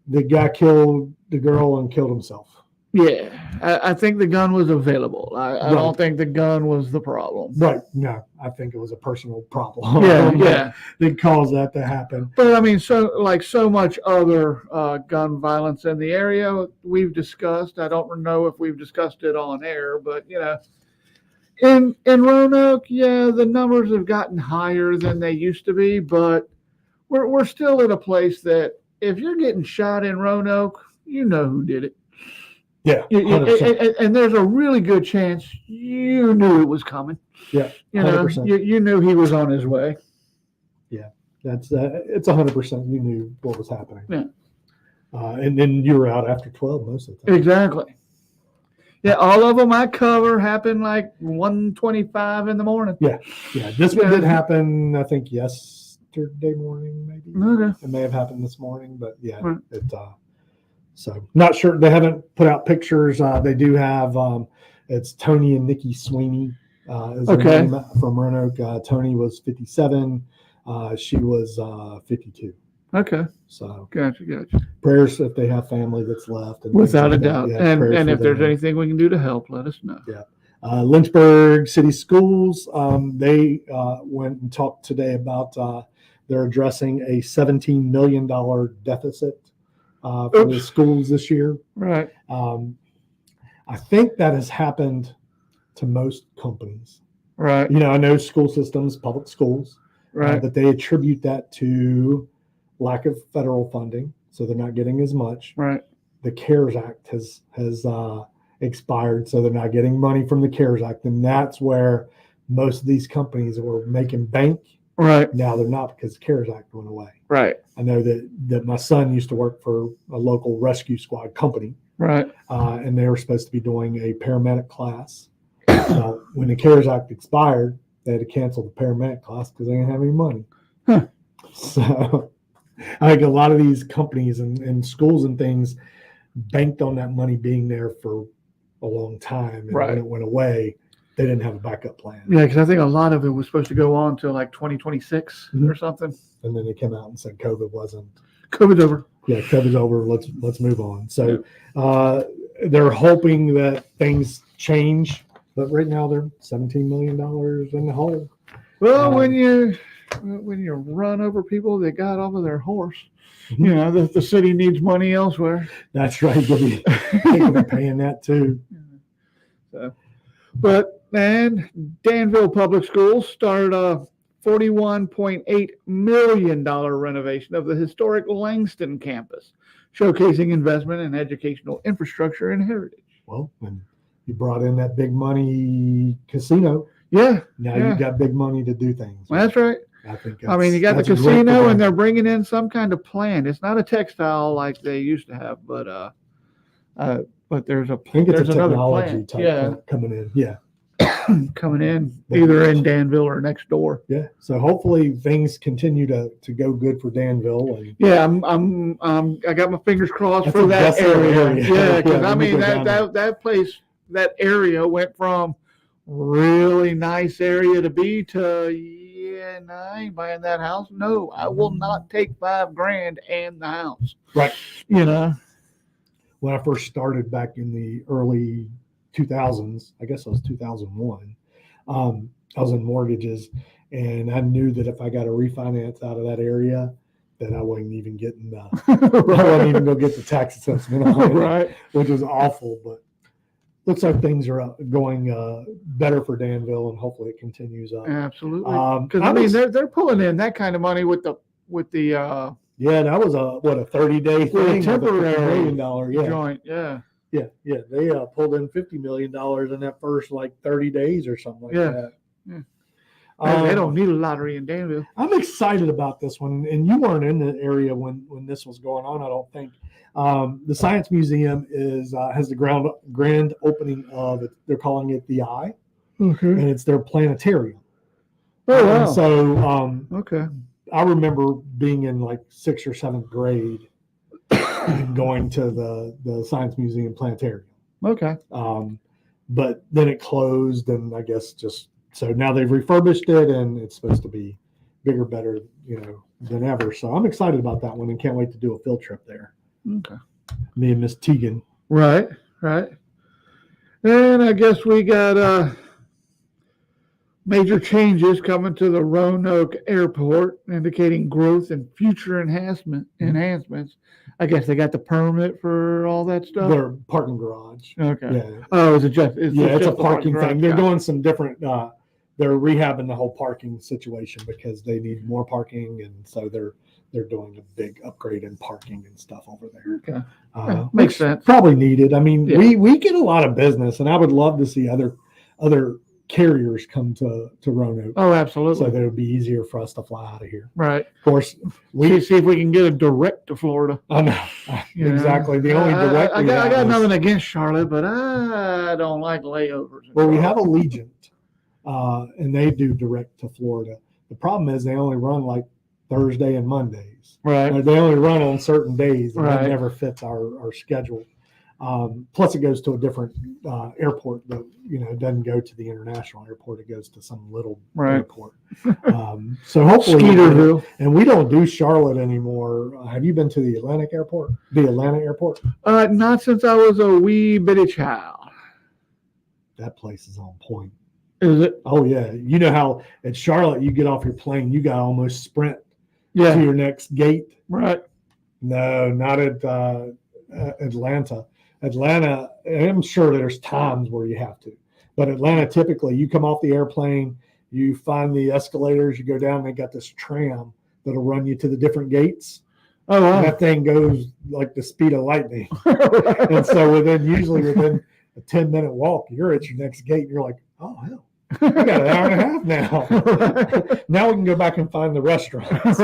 the guy killed the girl and killed himself.
Yeah, I think the gun was available. I don't think the gun was the problem.
Right. No, I think it was a personal problem.
Yeah.
That caused that to happen.
But I mean, so much other gun violence in the area we've discussed. I don't know if we've discussed it on air, but in Roanoke, the numbers have gotten higher than they used to be, but we're still in a place that if you're getting shot in Roanoke, you know who did it.
Yeah,
and there's a really good chance you knew it was coming.
Yeah, 100%.
You knew he was on his way.
Yeah, it's 100%. You knew what was happening.
Yeah,
and then you were out after 12 most of the time.
Exactly. Yeah, all of them I cover happened like 1:25 in the morning.
Yeah. This one did happen, I think, yesterday morning, maybe.
Okay.
It may have happened this morning, but
Right.
So not sure. They haven't put out pictures. They do have. It's Tony and Nikki Sweeney. Is her
Okay.
name from Roanoke. Tony was 57. She was 52.
Okay.
So
Gotcha.
prayers if they have family that's left. And
Without a
things like
doubt.
that. Yeah, prayers
And
for
if there's
them.
anything we can do to help, let us know.
Yeah. Lynchburg City Schools, they went and talked today about they're addressing a $17 million deficit for the
Oops.
schools this year.
Right.
I think that has happened to most companies.
Right.
I know school systems, public schools,
Right.
but they attribute that to lack of federal funding, so they're not getting as much.
Right.
The CARES Act has expired, so they're not getting money from the CARES Act, and that's where most of these companies were making bank.
Right.
Now they're not because the CARES Act went away.
Right.
I know that my son used to work for a local rescue squad company,
Right.
and they were supposed to be doing a paramedic class. When the CARES Act expired, they had to cancel the paramedic class because they didn't have any money.
Huh.
So I think a lot of these companies and schools and things banked on that money being there for a long time. And when it went away, they didn't have a backup plan.
Yeah, because I think a lot of it was supposed to go on till like 2026 or something.
And then they came out and said COVID wasn't.
COVID's over.
Yeah, COVID's over. Let's move on. So they're hoping that things change, but right now they're $17 million in the hole.
Well, when you run over people that got off of their horse, the city needs money elsewhere.
That's right. They'll be paying that too.
So, and Danville Public Schools started a $41.8 million renovation of the historic Langston campus, showcasing investment in educational infrastructure and heritage.
Well, when you brought in that big money casino,
now
you've got big money to do things.
That's right.
I mean,
you got the casino, and they're bringing in some kind of plant. It's not a textile like they used to have, but there's
I think it's a
another
technology
plant.
type coming in. Yeah.
Coming in either in Danville or next door.
Yeah. So hopefully things continue to go good for Danville. And
I got my fingers crossed for that area. Yeah, because I mean that place, that area went from really nice area to be to no, I ain't buying that house. No, I will not take $5,000 and the house.
Right.
You know.
When I first started back in the early 2000s, I guess it was 2001, I was in mortgages, and I knew that if I got a refinance out of that area, that I wasn't even getting I wasn't even going to get the tax assessment on it,
right,
which was awful. But looks like things are going better for Danville, and hopefully it continues up.
Absolutely, because I mean they're pulling in that kind of money with the
yeah, that was a 30-day thing,
temporary
$50 million,
joint, yeah.
They pulled in $50 million in that first 30 days or something like that.
Yeah. They don't need a lottery in Danville.
I'm excited about this one, and you weren't in the area when this was going on, I don't think. The Science Museum has the grand opening of it. They're calling it the Eye, and it's their planetarium.
Oh wow!
So
okay.
I remember being in 6th or 7th grade and going to the Science Museum planetarium.
Okay.
But then it closed, and I guess so now they've refurbished it, and it's supposed to be bigger, better, than ever. So I'm excited about that one and can't wait to do a field trip there.
Okay.
Me and Miss Tegan.
Right. And I guess we got major changes coming to the Roanoke Airport, indicating growth and future enhancements. I guess they got the permit for all that stuff.
Their parking garage.
Okay.
Yeah.
Oh, is it just?
It's a parking
garage?
thing. They're doing some different. They're rehabbing the whole parking situation because they need more parking, and so they're doing a big upgrade in parking and stuff over there.
Okay. Makes sense.
Probably needed. I mean, we get a lot of business, and I would love to see other carriers come to Roanoke.
Oh, absolutely.
So that it would be easier for us to fly out of here.
Right.
Of course,
we see if we can get a direct to Florida.
I know. Exactly. The only direct.
I got nothing against Charlotte, but I don't like layovers.
Well, we have Allegiant, and they do direct to Florida. The problem is they only run Thursday and Mondays.
Right.
They only run on certain days, and
right.
That never fits our schedule. Plus, it goes to a different airport. That it doesn't go to the international airport. It goes to some little airport. So hopefully,
Skeeterville.
And we don't do Charlotte anymore. Have you been to the Atlantic airport? The Atlanta airport?
Not since I was a wee bitty child.
That place is on point.
Is it?
Oh yeah. You know how at Charlotte you get off your plane, you got to almost sprint to your next gate.
Right.
No, not at Atlanta. Atlanta, I'm sure there's times where you have to, but Atlanta, typically you come off the airplane, you find the escalators, you go down, and they got this tram that'll run you to the different gates.
Oh, wow.
And that thing goes like the speed of lightning. And so usually within a 10-minute walk, you're at your next gate, and you're like, oh, hell. We got an hour and a half now. Now we can go back and find the restaurants.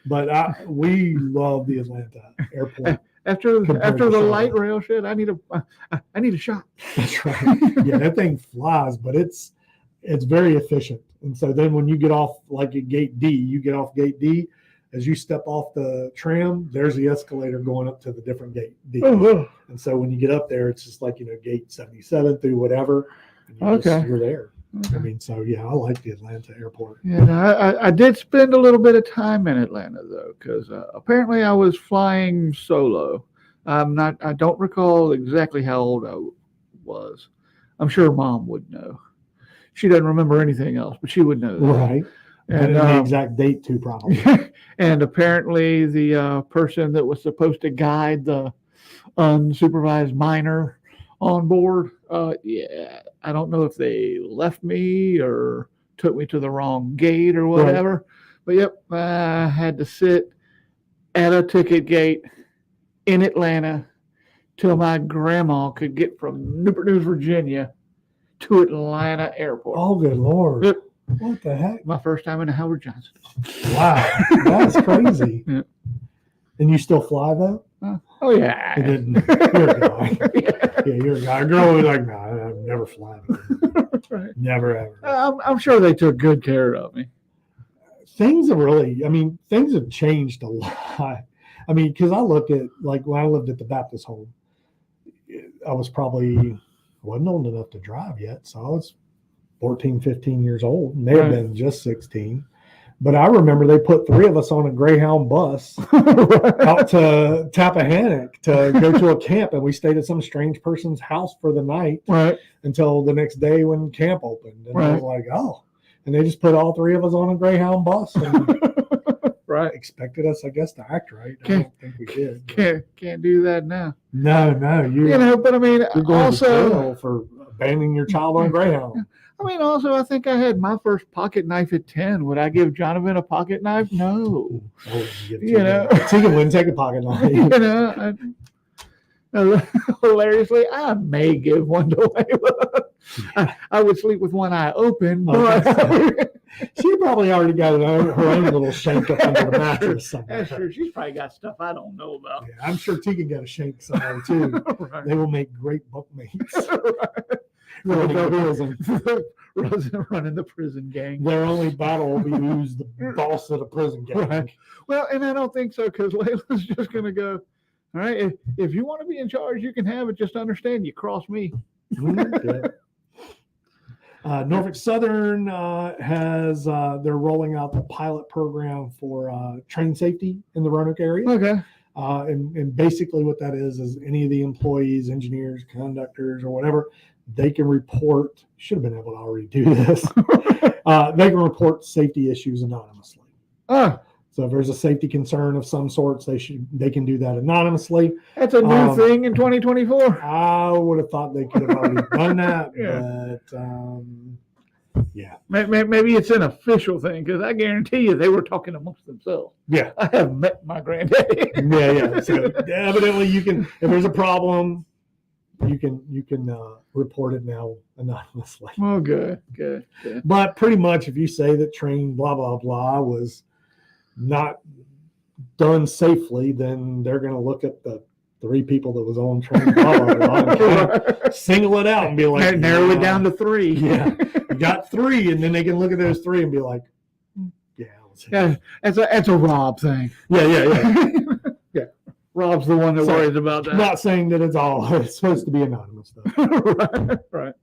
But we love the Atlanta airport.
After the light rail shit, I need a shot.
That's right. Yeah, that thing flies, but it's very efficient. And so then when you get off like at gate D, you get off gate D. As you step off the tram, there's the escalator going up to the different gate D.
Oh,
and so when you get up there, it's just like gate 77 through whatever. And you're there. Okay. I mean, so yeah, I like the Atlanta airport.
Yeah, I did spend a little bit of time in Atlanta though, because apparently I was flying solo. I don't recall exactly how old I was. I'm sure Mom would know. She doesn't remember anything else, but she would know that.
Right. And the exact date too, probably.
And apparently the person that was supposed to guide the unsupervised minor on board, I don't know if they left me or took me to the wrong gate or whatever. Right. But yep, I had to sit at a ticket gate in Atlanta till my grandma could get from Newport News, Virginia to Atlanta Airport.
Oh, good Lord.
Yep.
What the heck?
My first time in a Howard Johnson.
Wow. That's crazy. Yeah. And you still fly though?
Oh, yeah.
You're a guy. Yeah, you're a guy. A girl was like, no, I've never flown. Right. Never, ever.
I'm sure they took good care of me.
Things have changed a lot. I mean, because I looked at, like, when I lived at the Baptist home, I wasn't old enough to drive yet. So I was 14, 15 years old. May have been just 16. But I remember they put 3 of us on a Greyhound bus out to Tappahannock to go to a camp, and we stayed at some strange person's house for the night until the next day when camp opened. And I was like, oh. And they just put all 3 of us on a Greyhound bus and expected us, I guess, to act right. I don't think we did.
Can't do that now.
No.
But I mean,
you're going to jail for abandoning your child on a Greyhound.
I mean, also, I think I had my first pocket knife at 10. Would I give Jonathan a pocket knife? No.
Tegan wouldn't take a pocket knife.
Hilariously, I may give one to Layla. I would sleep with one eye open, but
she probably already got her own little shank up under the mattress somewhere.
That's true. She's probably got stuff I don't know about.
Yeah, I'm sure Tegan got a shank somewhere too. Right. They will make great bunkmates. Running
the prison gang.
Their only battle will be who's the boss of the prison gang.
Right. Well, and I don't think so, because Layla's just going to go, all right, if you want to be in charge, you can have it. Just understand you cross me.
Okay. Norfolk Southern they're rolling out the pilot program for train safety in the Roanoke area.
Okay.
And basically what that is any of the employees, engineers, conductors, or whatever, they can report, should have been able to already do this. They can report safety issues anonymously. So if there's a safety concern of some sorts, they can do that anonymously.
That's a new thing in 2024.
I would have thought they could have already done that, but yeah.
Maybe it's an official thing, because I guarantee you they were talking amongst themselves.
Yeah.
I have met my granddaddy.
Yeah. So evidently you can, if there's a problem, you can report it now anonymously.
Oh, good.
But pretty much if you say that train blah, blah, blah was not done safely, then they're going to look at the 3 people that was on train blah, blah, blah, and kind of single it out and be like,
narrow it down to 3.
Yeah. You got 3, and then they can look at those 3 and be like, yeah.
That's a Rob thing.
Yeah. Yeah.
Rob's the one that
So,
worries about that.
Not saying that it's supposed to be anonymous though.
Right.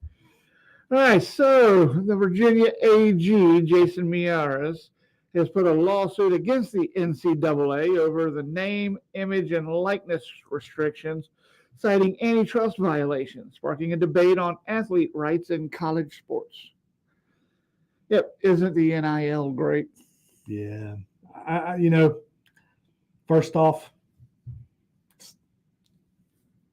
All right. So the Virginia AG, Jason Miyares, has put a lawsuit against the NCAA over the name, image, and likeness restrictions, citing antitrust violations, sparking a debate on athlete rights in college sports. Yep. Isn't the NIL great?
Yeah. First off,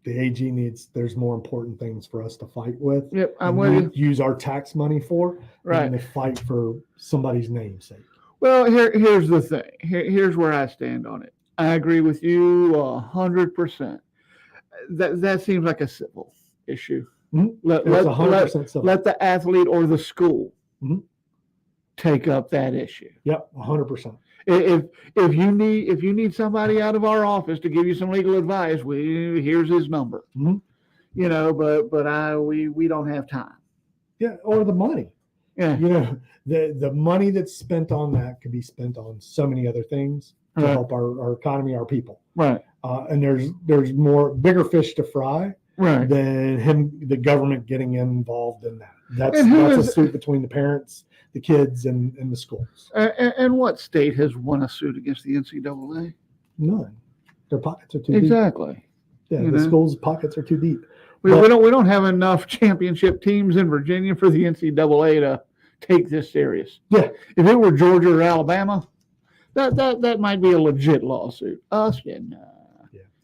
the AG there's more important things for us to fight with.
Yep, I'm with you.
Use our tax money for,
Right.
than to fight for somebody's namesake.
Well, here's the thing. Here's where I stand on it. I agree with you 100%. That seems like a civil issue.
Mm-hmm.
Let
100% civil.
Let the athlete or the school
mm-hmm.
take up that issue.
Yep, 100%.
If you need somebody out of our office to give you some legal advice, here's his number.
Mm-hmm.
But we don't have time.
Yeah, or the money.
Yeah.
The money that's spent on that could be spent on so many other things to help our economy, our people.
Right.
And there's bigger fish to fry.
Right.
Than the government getting involved in that. That's a suit between the parents, the kids, and the schools.
And what state has won a suit against the NCAA?
None. Their pockets are too deep.
Exactly.
Yeah, the schools' pockets are too deep.
We don't have enough championship teams in Virginia for the NCAA to take this serious.
Yeah.
If it were Georgia or Alabama, that might be a legit lawsuit. Us, yeah, no.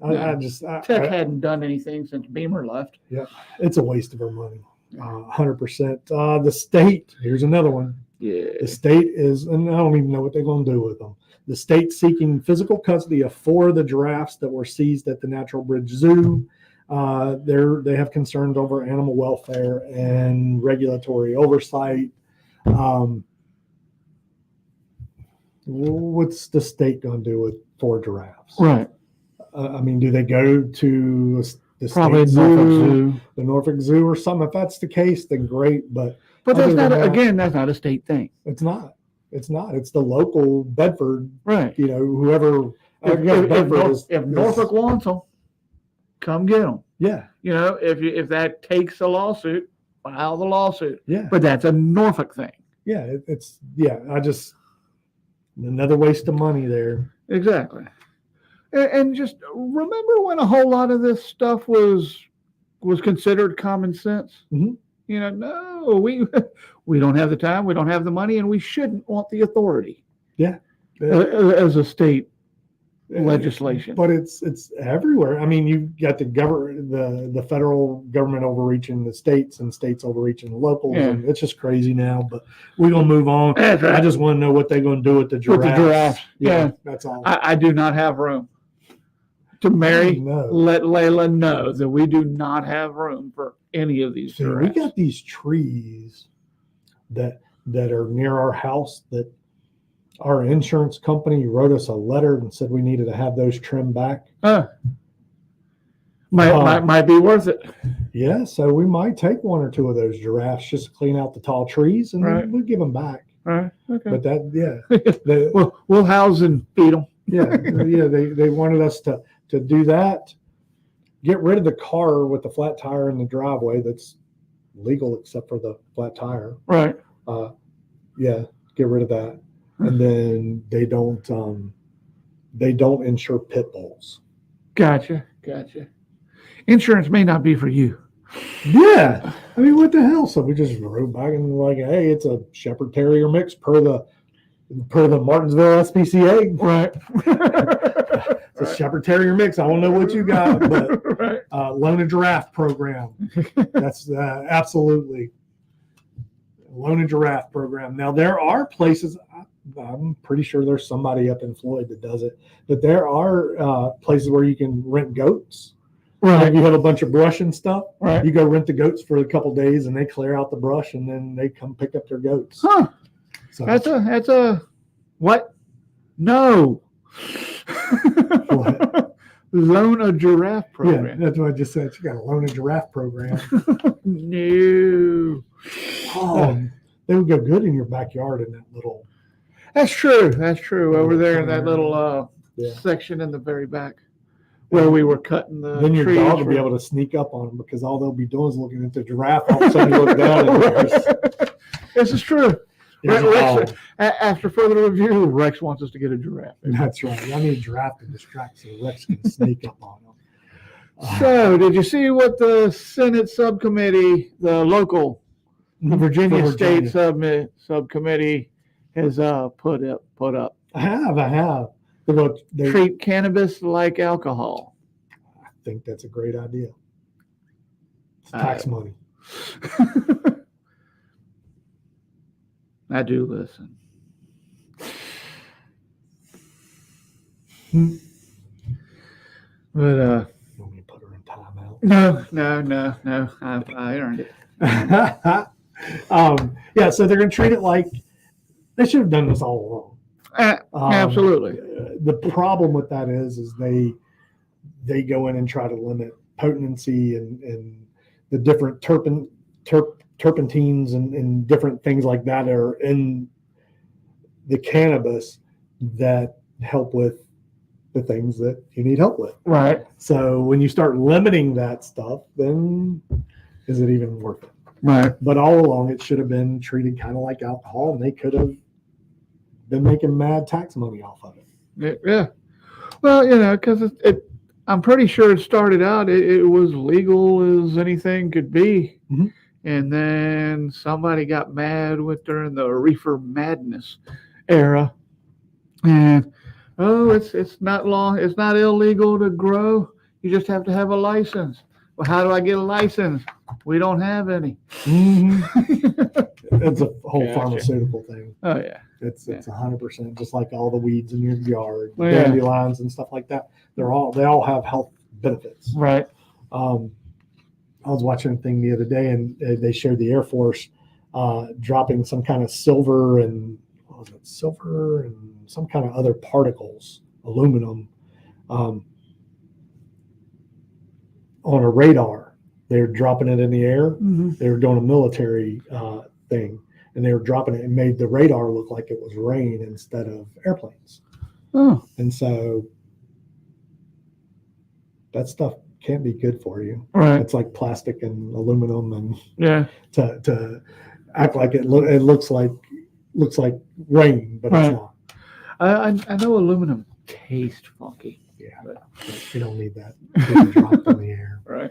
Yeah.
Tech hadn't done anything since Beamer left.
Yeah, it's a waste of our money. 100%. The state, here's another one.
Yeah.
The state is, and I don't even know what they're going to do with them. The state seeking physical custody of 4 of the giraffes that were seized at the Natural Bridge Zoo. They have concerns over animal welfare and regulatory oversight. What's the state going to do with 4 giraffes?
Right.
Do they go to the
probably
state
Norfolk
zoo, the Norfolk Zoo or something? If that's the case, then great. But
that's not that's not a state thing.
It's not. It's not. It's the local Bedford.
Right.
Whoever.
If Norfolk wants them, come get them.
Yeah.
If that takes a lawsuit, file the lawsuit.
Yeah.
But that's a Norfolk thing.
Yeah. I just another waste of money there.
Exactly. And just remember when a whole lot of this stuff was considered common sense.
Mm-hmm.
No, we don't have the time, we don't have the money, and we shouldn't want the authority.
Yeah.
As a state legislation.
But it's everywhere. You've got the federal government overreaching the states and states overreaching the locals, and it's just crazy now. But we're gonna move on.
That's right.
I just want to know what they're gonna do with the giraffes.
With the giraffes. Yeah.
That's all.
I do not have room to marry. Let Layla know that we do not have room for any of these giraffes.
We got these trees that are near our house that our insurance company wrote us a letter and said we needed to have those trimmed back.
Might be worth it.
Yeah, so we might take 1 or 2 of those giraffes just to clean out the tall trees, and then we'll give them back.
Right. Okay.
But
we'll house and feed them.
Yeah. They wanted us to do that. Get rid of the car with the flat tire in the driveway. That's legal except for the flat tire.
Right.
Get rid of that. And then they don't insure pit bulls.
Gotcha. Insurance may not be for you.
Yeah. What the hell? So we just rode back and hey, it's a Shepherd Terrier mix per the Martinsville SPCA.
Right.
It's a Shepherd Terrier mix. I don't know what you got, but loan a giraffe program. That's absolutely loan a giraffe program. Now there are places. I'm pretty sure there's somebody up in Floyd that does it, but there are places where you can rent goats. Right. You have a bunch of brush and stuff.
Right.
You go rent the goats for a couple days, and they clear out the brush, and then they come pick up their goats.
Huh. So that's a what? No.
What?
Loan a giraffe program.
Yeah, that's what I just said. You got to loan a giraffe program.
No.
They would go good in your backyard in that little.
That's true. Over there in that little section in the very back. where we were cutting the
Then your
trees.
dog will be able to sneak up on them because all they'll be doing is looking at the giraffe. All of a sudden, you look down and
This is true.
there's a
Rex,
dog.
after further review, Rex wants us to get a giraffe.
That's right. I need a giraffe to distract so Rex can sneak up on them.
So, did you see what the Senate subcommittee, the local, the Virginia
For
State subcommittee has put up?
I have. They
Treat cannabis like alcohol.
I think that's a great idea. It's tax money.
I do listen. But
You want me to put her in timeout?
no. I earned it.
Yeah, so they're going to treat it like they should have done this all along.
Absolutely.
The problem with that is they go in and try to limit potency and the different terpenes and different things like that are in the cannabis that help with the things that you need help with.
Right.
So when you start limiting that stuff, then is it even worth it?
Right.
But all along, it should have been treated kind of like alcohol, and they could have been making mad tax money off of it.
Yeah. Well, because I'm pretty sure it started out, it was legal as anything could be.
Mm-hmm.
And then somebody got mad during the reefer madness era. And, it's not illegal to grow. You just have to have a license. Well, how do I get a license? We don't have any.
Mm-hmm. It's a whole
Gotcha.
Pharmaceutical thing.
Oh, yeah.
It's 100% just like all the weeds in your yard,
Well, yeah.
dandelions and stuff like that. They all have health benefits.
Right.
I was watching a thing the other day, and they showed the Air Force dropping some kind of silver and some kind of other particles, aluminum, on a radar. They were dropping it in the air.
Mm-hmm.
They were doing a military thing, and they were dropping it and made the radar look like it was rain instead of airplanes.
Oh.
And so that stuff can't be good for you.
Right.
It's like plastic and aluminum, and
Yeah.
to act like it looks like rain, but
Right.
it's not.
I know aluminum tastes funky.
Yeah, but you don't need that being dropped in the air.
Right.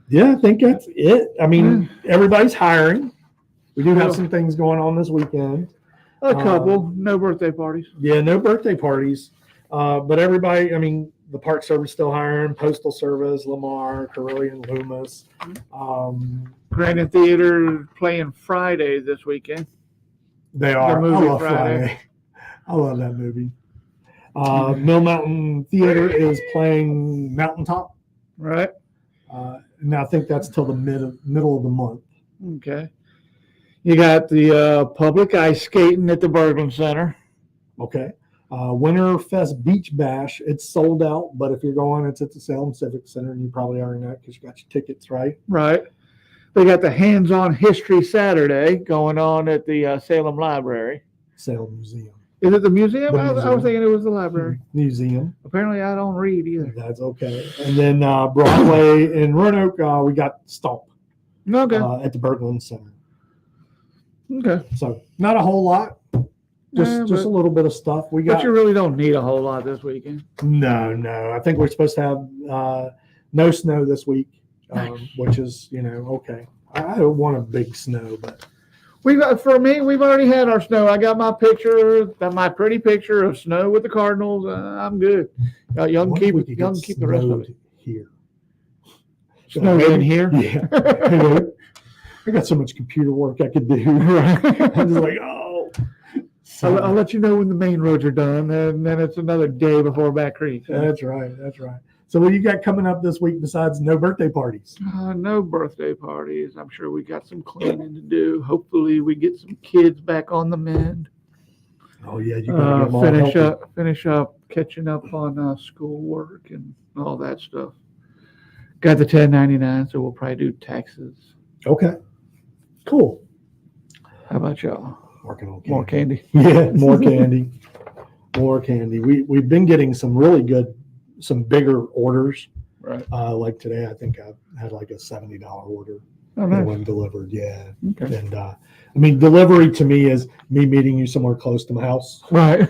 Yeah, I think that's it. I mean, everybody's hiring. We do have some things going on this weekend.
A couple. No birthday parties.
Yeah, no birthday parties. But everybody, I mean, the Park Service still hiring, Postal Service, Lamar, Carilion, Loomis.
Grandin Theater playing Friday this weekend.
They are.
The movie
I love Friday. I love that movie. Mill Mountain Theater is playing Mountaintop.
Right.
And I think that's till the middle of the month.
Okay. You got the public ice skating at the Berglund Center.
Okay. Winterfest Beach Bash, it's sold out, but if you're going, it's at the Salem Civic Center, and you probably already know it because you got your tickets, right?
Right. They got the Hands-On History Saturday going on at the Salem Library.
Salem Museum.
Is it the museum?
The
I was
museum.
thinking it was the library.
Museum.
Apparently, I don't read either.
That's okay. And then Broadway in Roanoke, we got Stomp
Okay.
at the Berglund Center.
Okay.
So not a whole lot, just a little bit of stuff. We got.
But you really don't need a whole lot this weekend.
No. I think we're supposed to have no snow this week, which is okay. I don't want a big snow, but
We've already had our snow. I got my pretty picture of snow with the Cardinals. I'm good. Y'all can keep the rest of it
here.
Snow in here.
Yeah. I got so much computer work I could do. I'm just like, oh.
I'll let you know when the main roads are done, and then it's another day before Back Creek.
That's right. So what you got coming up this week besides no birthday parties?
No birthday parties. I'm sure we got some cleaning to do. Hopefully we get some kids back on the mend.
Oh yeah, you gotta get them all
finish up catching up on schoolwork and all that stuff. Got the 1099, so we'll probably do taxes.
Okay, cool.
How about y'all?
Working on
More candy.
Yeah, more candy. More candy. We've been getting some really good some bigger orders.
Right.
Like today, I think I had like a $70 order.
Oh,
That
nice.
one delivered, yeah.
Okay.
And I mean, delivery to me is me meeting you somewhere close to my house
Right.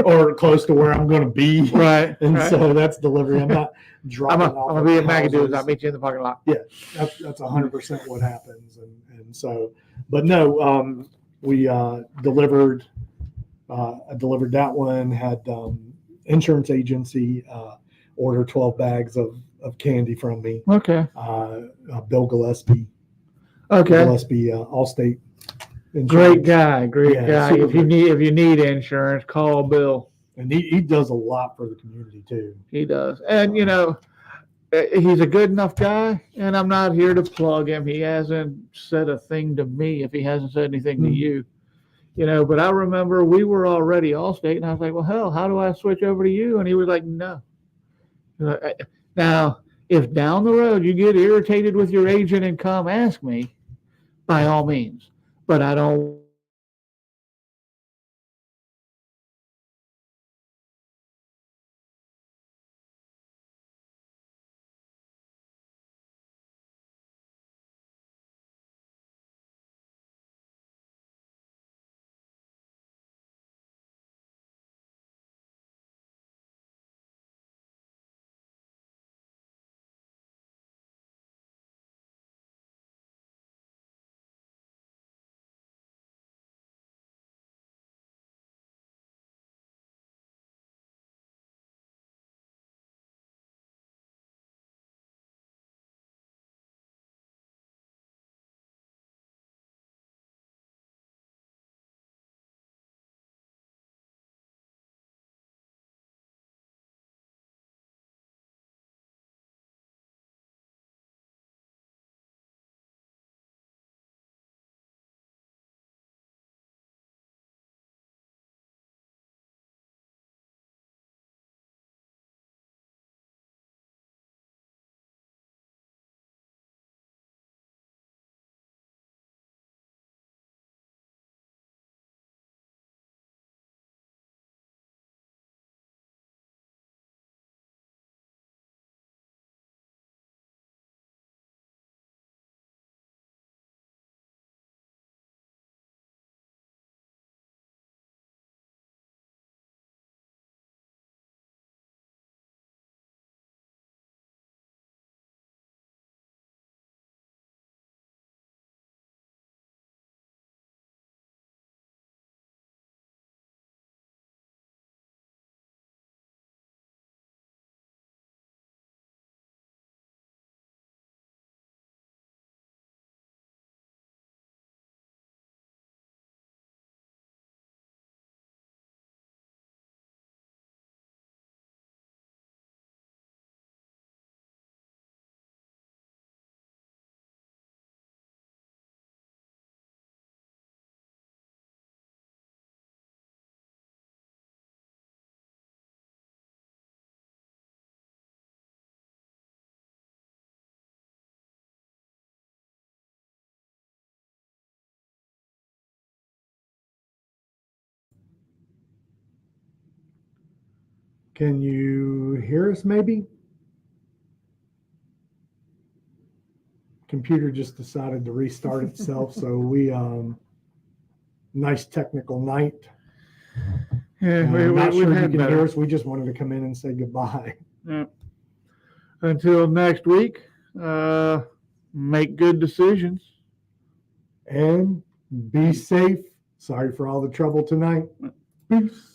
or close to where I'm going to be.
Right.
And
right.
so that's delivery. I'm not
I'm
dropping off.
gonna be at
at
McAdoo's.
houses.
I'll meet you in the parking lot.
That's 100% what happens. And so, but no, we delivered. I delivered that one. Had insurance agency order 12 bags of candy from me.
Okay.
Bill Gillespie.
Okay.
Gillespie, Allstate. Insurance.
Great guy. Great
Yeah,
guy.
super
If you need insurance, call Bill.
And he does a lot for the community too.
He does. And he's a good enough guy. And I'm not here to plug him. He hasn't said a thing to me. If he hasn't said anything to you, But I remember we were already Allstate, and I was like, "Well, hell, how do I switch over to you?" And he was like, "No." Now, if down the road you get irritated with your agent and come ask me, by all means. But I don't.
Can you hear us maybe? Computer just decided to restart itself. So nice technical night.
Yeah,
I'm not sure
we've
you
had
can
better.
hear us. We just wanted to come in and say goodbye.
Yeah. Until next week, make good decisions.
And be safe. Sorry for all the trouble tonight. Peace.